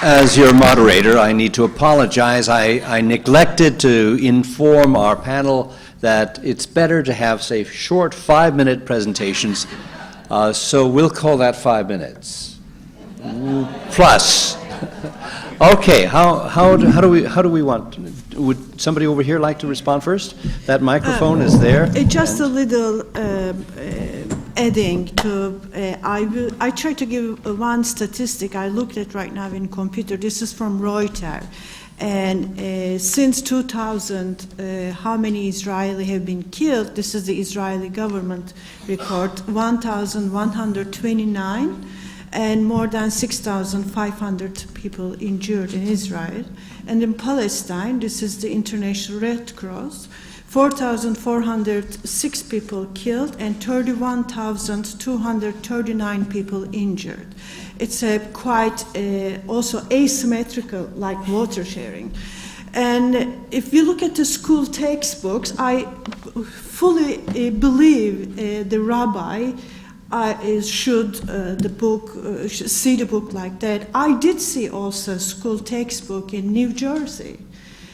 As your moderator, I need to apologize. I neglected to inform our panel that it's better to have, say, short 5-minute presentations. So we'll call that 5 minutes. Plus. Okay, how do we want? Would somebody over here like to respond first? That microphone is there. Just a little adding to, I try to give one statistic I looked at right now in computer. This is from Reuters. And since 2000, how many Israeli have been killed? This is the Israeli government record, 1,129, and more than 6,500 people injured in Israel. And in Palestine, this is the International Red Cross, 4,406 people killed and 31,239 people injured. It's a quite also asymmetrical, like water sharing. And if you look at the school textbooks, I fully believe the rabbi should see the book like that. I did see also a school textbook in New Jersey,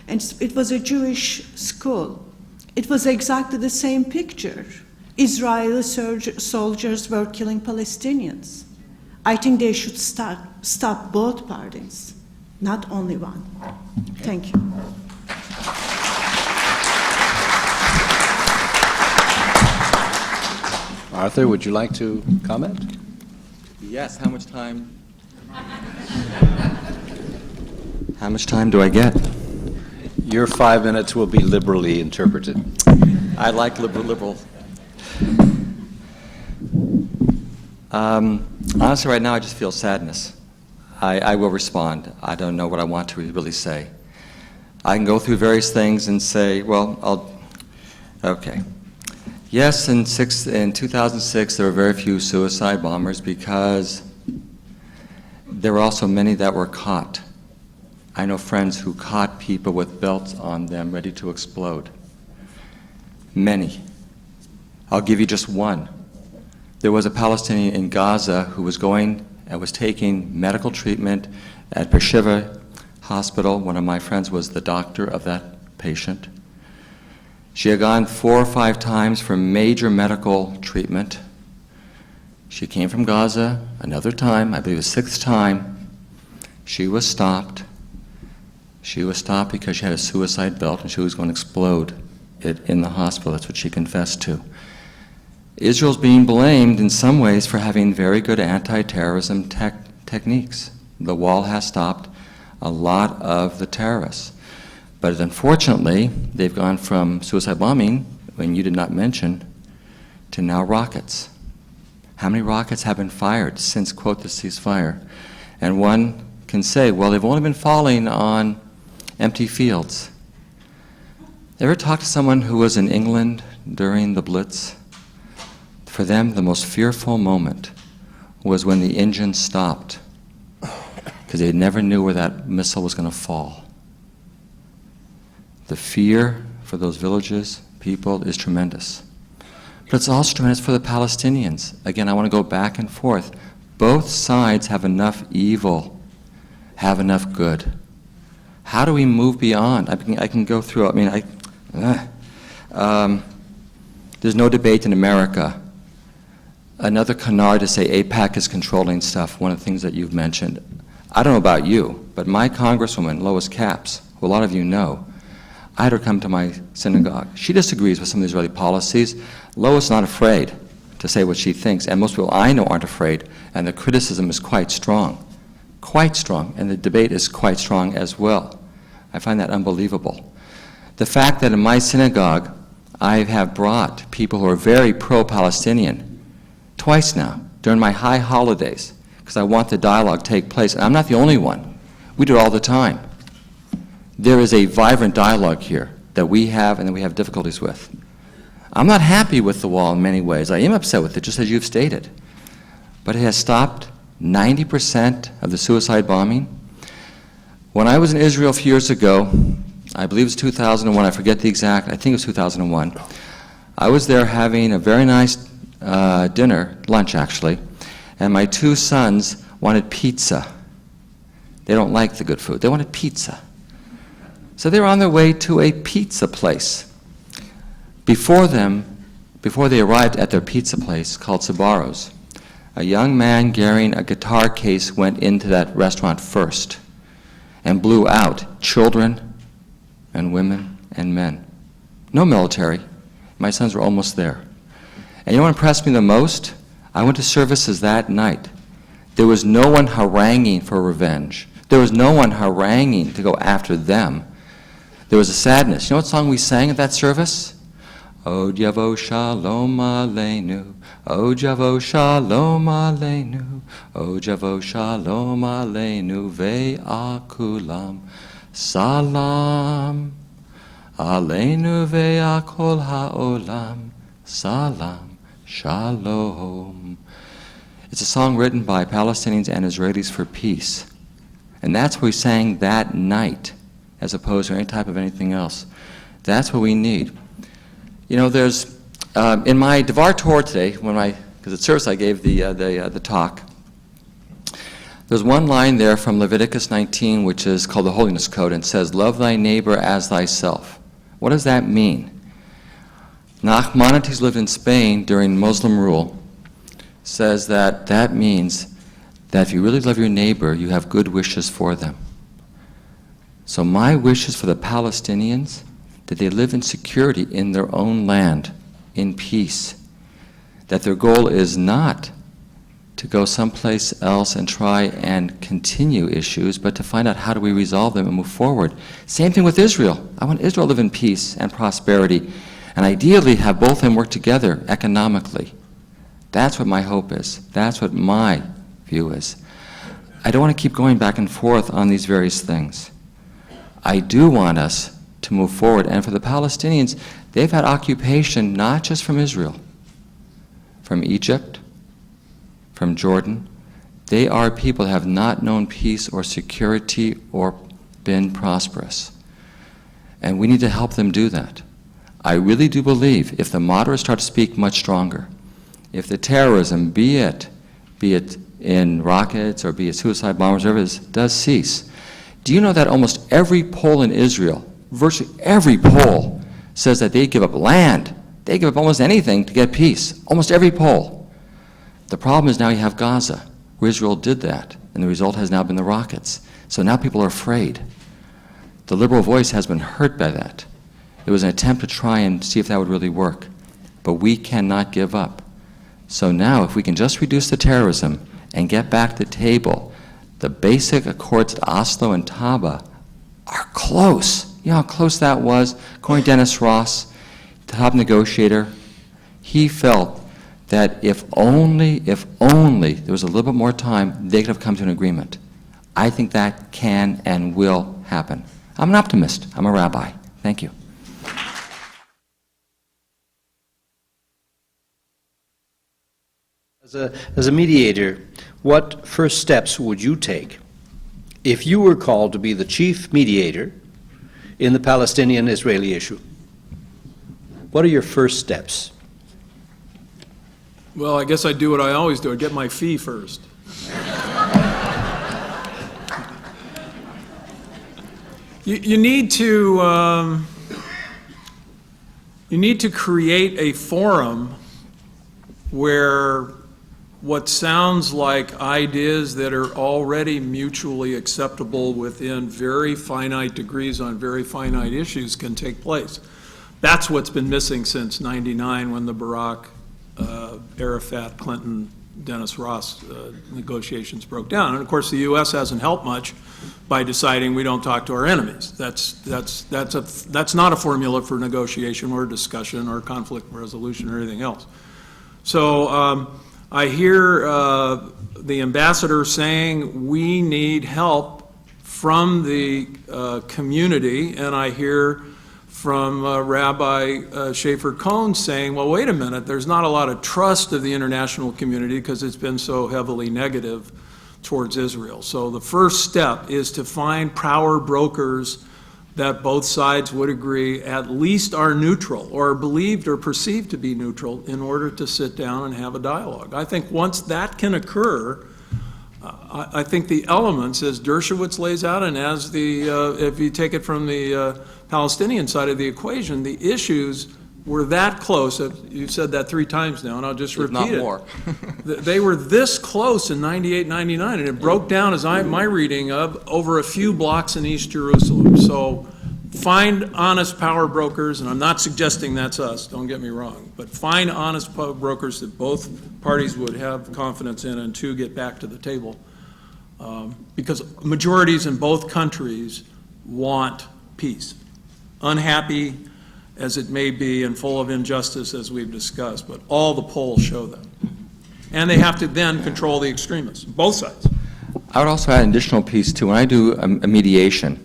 and it was a Jewish school. It was exactly the same picture. Israeli soldiers were killing Palestinians. I think they should stop both parties, not only one. Thank you. Arthur, would you like to comment? Yes, how much time? How much time do I get? Your 5 minutes will be liberally interpreted. I like liberal. Honestly, right now I just feel sadness. I will respond. I don't know what I want to really say. I can go through various things and say, well, okay. Yes, in 2006 there were very few suicide bombers because there were also many that were caught. I know friends who caught people with belts on them ready to explode. Many. I'll give you just one. There was a Palestinian in Gaza who was going and was taking medical treatment at Beersheba Hospital. One of my friends was the doctor of that patient. She had gone 4 or 5 times for major medical treatment. She came from Gaza another time, I believe the 6th time. She was stopped. She was stopped because she had a suicide belt and she was going to explode it in the hospital. That's what she confessed to. Israel's being blamed in some ways for having very good anti-terrorism techniques. The wall has stopped a lot of the terrorists. But unfortunately, they've gone from suicide bombing, when you did not mention, to now rockets. How many rockets have been fired since, quote, the ceasefire? And one can say, well, they've only been falling on empty fields. Ever talk to someone who was in England during the Blitz? For them, the most fearful moment was when the engine stopped, because they never knew where that missile was going to fall. The fear for those villages, people, is tremendous. But it's also tremendous for the Palestinians. Again, I want to go back and forth. Both sides have enough evil, have enough good. How do we move beyond? I can go through, there's no debate in America. Another canard to say AIPAC is controlling stuff, one of the things that you've mentioned. I don't know about you, but my Congresswoman, Lois Capps, who a lot of you know, I had her come to my synagogue. She disagrees with some of the Israeli policies. Lois is not afraid to say what she thinks, and most people I know aren't afraid, and the criticism is quite strong, and the debate is quite strong as well. I find that unbelievable. The fact that in my synagogue, I have brought people who are very pro-Palestinian twice now during my high holidays, because I want the dialogue to take place, and I'm not the only one. We do it all the time. There is a vibrant dialogue here that we have and that we have difficulties with. I'm not happy with the wall in many ways. I am upset with it, just as you've stated. But it has stopped 90% of the suicide bombing. When I was in Israel a few years ago, I believe it was 2001, I forget the exact, I think it was 2001, I was there having a very nice lunch actually, and my 2 sons wanted pizza. They don't like the good food. They wanted pizza. So they were on their way to a pizza place. Before they arrived at their pizza place called Sbarro's, a young man carrying a guitar case went into that restaurant first and blew out children and women and men. No military. My sons were almost there. And you know what impressed me the most? I went to services that night. There was no one haranguing for revenge. There was no one haranguing to go after them. There was a sadness. You know what song we sang at that service? O Javo Shalom Aleinu, O Javo Shalom Aleinu, O Javo Shalom Aleinu, Ve'akulam Salam Aleinu Ve'akol Ha'olam Salam Shalom. It's a song written by Palestinians and Israelis for peace. And that's what we sang that night, as opposed to any type of anything else. That's what we need. You know, there's, in my Devar Torah today, because at service I gave the talk, there's one line there from Leviticus 19, which is called the Holiness Code, and says, love thy neighbor as thyself. What does that mean? Humanities lived in Spain during Muslim rule, says that means that if you really love your neighbor, you have good wishes for them. So my wish is for the Palestinians that they live in security in their own land, in peace, that their goal is not to go someplace else and try and continue issues, but to find out how do we resolve them and move forward. Same thing with Israel. I want Israel to live in peace and prosperity, and ideally have both of them work together economically. That's what my hope is. That's what my view is. I don't want to keep going back and forth on these various things. I do want us to move forward. And for the Palestinians, they've had occupation not just from Israel, from Egypt, from Jordan. They are people who have not known peace or security or been prosperous. And we need to help them do that. I really do believe if the moderates start to speak much stronger, if the terrorism, be it in rockets or be it suicide bombers, whatever it is, does cease. Do you know that almost every poll in Israel, virtually every poll, says that they give up land, they give up almost anything to get peace, almost every poll. The problem is now you have Gaza, where Israel did that, and the result has now been the rockets. So now people are afraid. The liberal voice has been hurt by that. It was an attempt to try and see if that would really work, but we cannot give up. So now if we can just reduce the terrorism and get back to the table, the basic accords at Oslo and Taba are close. You know how close that was? According to Dennis Ross, the top negotiator, he felt that if only there was a little bit more time, they could have come to an agreement. I think that can and will happen. I'm an optimist. I'm a rabbi. Thank you. As a mediator, what first steps would you take if you were called to be the chief mediator in the Palestinian-Israeli issue? What are your first steps? Well, I guess I'd do what I always do. I'd get my fee first. You need to create a forum where what sounds like ideas that are already mutually acceptable within very finite degrees on very finite issues can take place. That's what's been missing since '99 when the Barack, Arafat, Clinton, Dennis Ross negotiations broke down. And of course the U.S. hasn't helped much by deciding we don't talk to our enemies. That's not a formula for negotiation or discussion or conflict resolution or anything else. So I hear the ambassador saying we need help from the community, and I hear from Rabbi Schaefer-Cohen saying, well, wait a minute, there's not a lot of trust of the international community because it's been so heavily negative towards Israel. So the first step is to find power brokers that both sides would agree at least are neutral or believed or perceived to be neutral in order to sit down and have a dialogue. I think once that can occur, I think the elements, as Dershowitz lays out, and as if you take it from the Palestinian side of the equation, the issues were that close. You've said that 3 times now, and I'll just repeat it. Not more. They were this close in 98, 99, and it broke down, as my reading of, over a few blocks in East Jerusalem. So find honest power brokers, and I'm not suggesting that's us, don't get me wrong, but find honest power brokers that both parties would have confidence in, and 2, get back to the table. Because majorities in both countries want peace. Unhappy as it may be and full of injustice as we've discussed, but all the polls show that. And they have to then control the extremists, both sides. I would also add an additional piece too. When I do a mediation,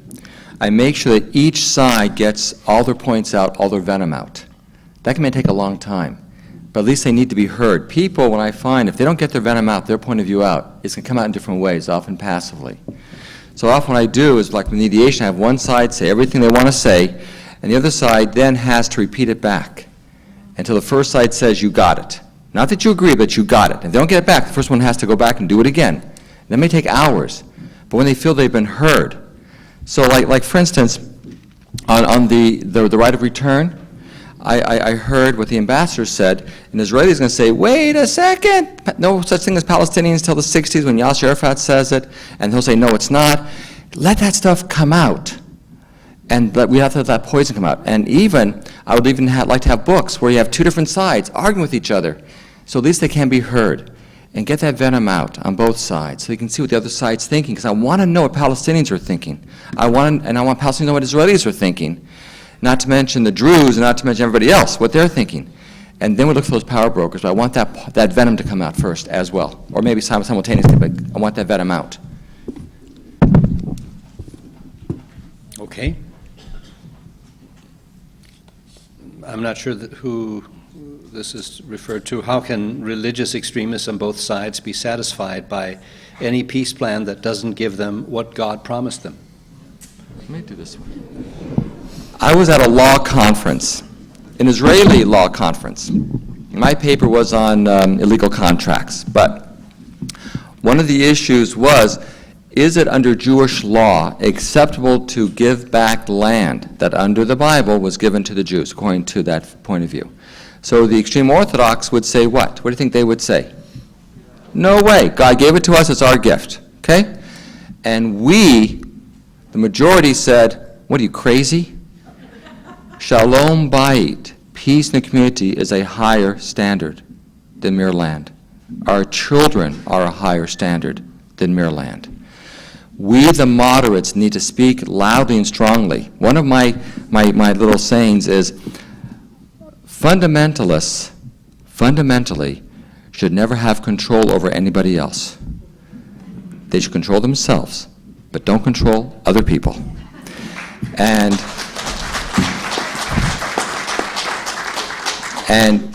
I make sure that each side gets all their points out, all their venom out. That may take a long time, but at least they need to be heard. People, when I find, if they don't get their venom out, their point of view out, it's going to come out in different ways, often passively. So often what I do is, like mediation, I have one side say everything they want to say, and the other side then has to repeat it back until the first side says, you got it. Not that you agree, but you got it. If they don't get it back, the first one has to go back and do it again. That may take hours, but when they feel they've been heard. So like for instance, on the right of return, I heard what the ambassador said. An Israeli is going to say, wait a second, no such thing as Palestinians till the 60s when Yasser Arafat says it, and he'll say, no, it's not. Let that stuff come out. And we have to let that poison come out. And even, I would even like to have books where you have 2 different sides arguing with each other. So at least they can be heard. And get that venom out on both sides so you can see what the other side's thinking. Because I want to know what Palestinians are thinking. I want Palestinians to know what Israelis are thinking. Not to mention the Druze and not to mention everybody else, what they're thinking. And then we look for those power brokers. But I want that venom to come out first as well. Or maybe simultaneously, but I want that venom out. Okay. I'm not sure who this is referred to. How can religious extremists on both sides be satisfied by any peace plan that doesn't give them what God promised them? Let me do this one. I was at a law conference, an Israeli law conference. My paper was on illegal contracts, but one of the issues was, is it under Jewish law acceptable to give back land that under the Bible was given to the Jews, according to that point of view? So the extreme Orthodox would say what? What do you think they would say? No way. God gave it to us. It's our gift. Okay? And we, the majority, said, what are you, crazy? Shalom Bayit, peace in the community, is a higher standard than mere land. Our children are a higher standard than mere land. We, the moderates, need to speak loudly and strongly. One of my little sayings is, fundamentalists, fundamentally, should never have control over anybody else. They should control themselves, but don't control other people. And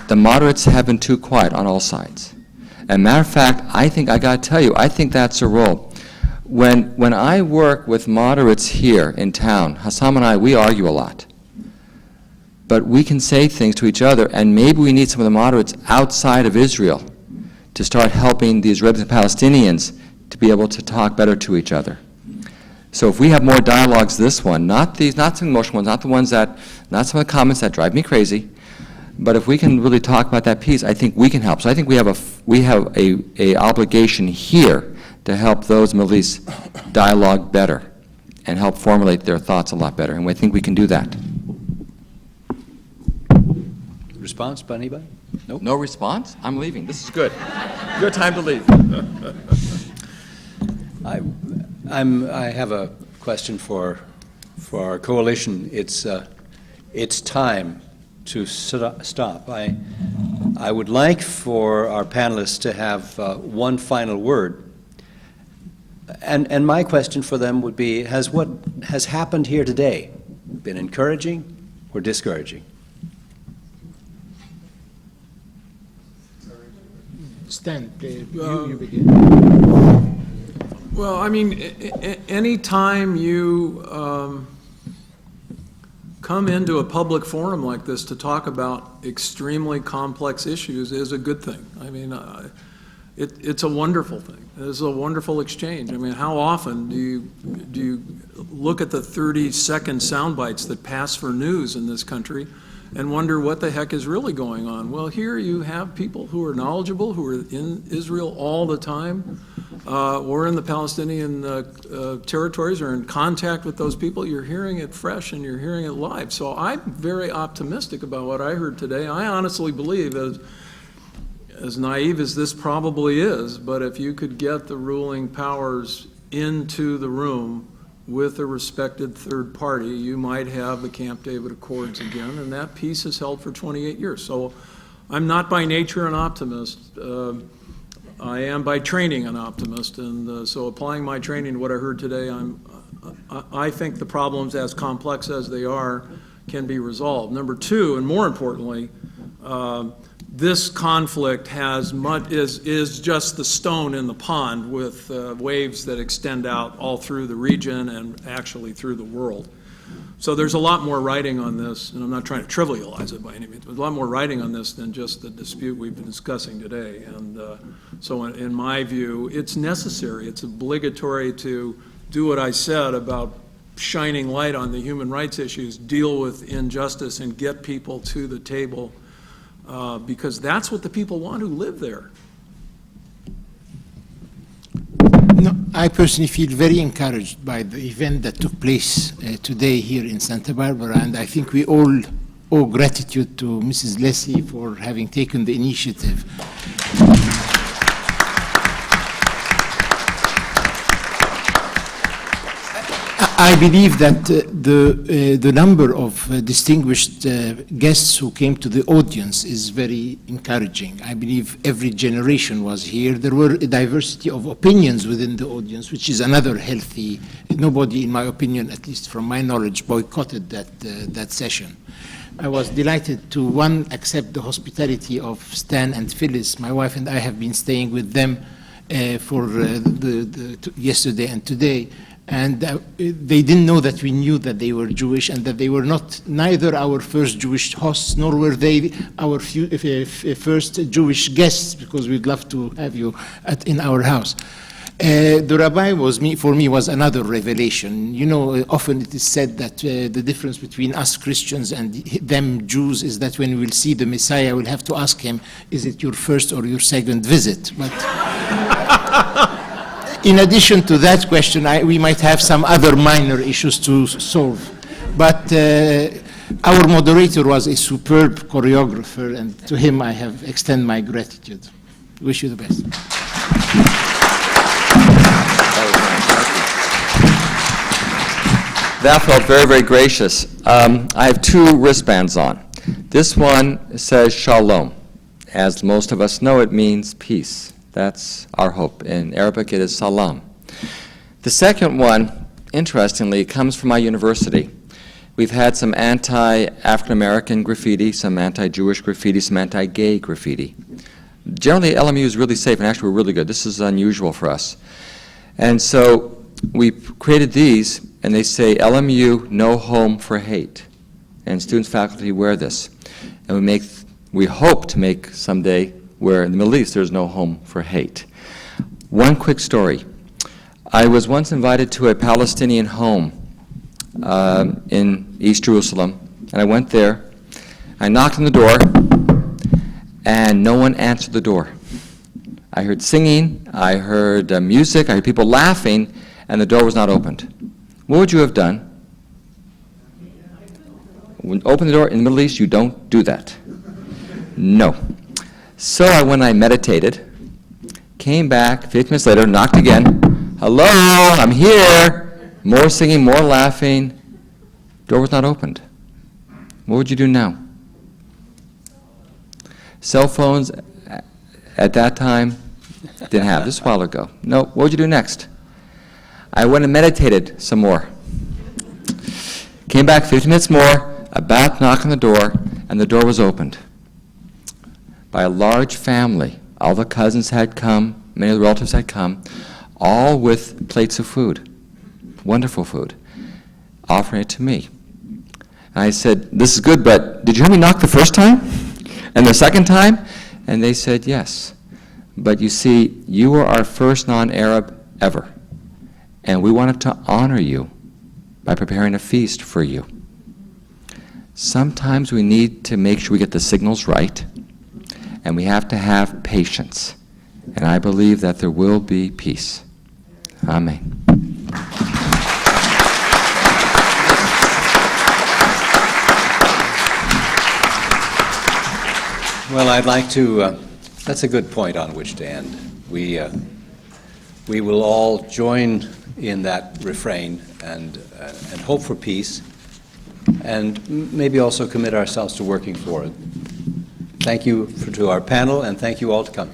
the moderates have been too quiet on all sides. As a matter of fact, I got to tell you, I think that's a role. When I work with moderates here in town, Hassam and I, we argue a lot. But we can say things to each other, and maybe we need some of the moderates outside of Israel to start helping the Israelis and Palestinians to be able to talk better to each other. So if we have more dialogues, this one, not some emotional ones, not some of the comments that drive me crazy, but if we can really talk about that piece, I think we can help. So I think we have a obligation here to help those Middle East dialogue better and help formulate their thoughts a lot better. And I think we can do that. Response by anybody? Nope. No response? I'm leaving. This is good. Good time to leave. I have a question for our coalition. It's time to stop. I would like for our panelists to have one final word. And my question for them would be, has what has happened here today been encouraging or discouraging? Stan, you begin. Well, I mean, any time you come into a public forum like this to talk about extremely complex issues is a good thing. I mean, it's a wonderful thing. It's a wonderful exchange. I mean, how often do you look at the 30-second sound bites that pass for news in this country and wonder what the heck is really going on? Well, here you have people who are knowledgeable, who are in Israel all the time, or in the Palestinian territories, or in contact with those people. You're hearing it fresh and you're hearing it live. So I'm very optimistic about what I heard today. I honestly believe, as naive as this probably is, but if you could get the ruling powers into the room with a respected third party, you might have the Camp David Accords again, and that peace has held for 28 years. So I'm not by nature an optimist. I am by training an optimist, and so applying my training to what I heard today, I think the problems, as complex as they are, can be resolved. Number two, and more importantly, this conflict is just the stone in the pond, with waves that extend out all through the region and actually through the world. So there's a lot more writing on this, and I'm not trying to trivialize it by any means, but there's a lot more writing on this than just the dispute we've been discussing today. And so in my view, it's necessary, it's obligatory to do what I said about shining light on the human rights issues, deal with injustice, and get people to the table, because that's what the people want who live there. No, I personally feel very encouraged by the event that took place today here in Santa Barbara, and I think we all owe gratitude to Mrs. Leslie for having taken the initiative. I believe that the number of distinguished guests who came to the audience is very encouraging. I believe every generation was here. There were a diversity of opinions within the audience, which is another healthy. Nobody, in my opinion, at least from my knowledge, boycotted that session. I was delighted to, accept the hospitality of Stan and Phyllis. My wife and I have been staying with them for yesterday and today. And they didn't know that we knew that they were Jewish, and that they were neither our first Jewish hosts, nor were they our first Jewish guests, because we'd love to have you in our house. The rabbi for me was another revelation. You know, often it is said that the difference between us Christians and them Jews is that when we'll see the Messiah, we'll have to ask him, is it your first or your second visit? But in addition to that question, we might have some other minor issues to solve. But our moderator was a superb choreographer, and to him I have extend my gratitude. Wish you the best. That felt very, very gracious. I have two wristbands on. This one says Shalom. As most of us know, it means peace. That's our hope. In Arabic, it is Salam. The second one, interestingly, comes from my university. We've had some anti-African-American graffiti, some anti-Jewish graffiti, some anti-gay graffiti. Generally, LMU is really safe, and actually we're really good. This is unusual for us. And so we created these, and they say, LMU, no home for hate. And students, faculty wear this. And we hope to make someday where in the Middle East there's no home for hate. One quick story. I was once invited to a Palestinian home in East Jerusalem, and I went there. I knocked on the door, and no one answered the door. I heard singing, I heard music, I heard people laughing, and the door was not opened. What would you have done? When you open the door in the Middle East, you don't do that. No. So I meditated, came back, 15 minutes later, knocked again. Hello, I'm here. More singing, more laughing. Door was not opened. What would you do now? Cell phones at that time didn't have. This was a while ago. No, what would you do next? I went and meditated some more. Came back 15 minutes more, about to knock on the door, and the door was opened by a large family. All the cousins had come, many of the relatives had come, all with plates of food, wonderful food, offering it to me. And I said, this is good, but did you hear me knock the first time? And the second time? And they said, yes. But you see, you were our first non-Arab ever, and we wanted to honor you by preparing a feast for you. Sometimes we need to make sure we get the signals right, and we have to have patience. And I believe that there will be peace. Amen. Well, I'd like to, that's a good point on which to end. We will all join in that refrain and hope for peace, and maybe also commit ourselves to working for it. Thank you to our panel, and thank you all to come.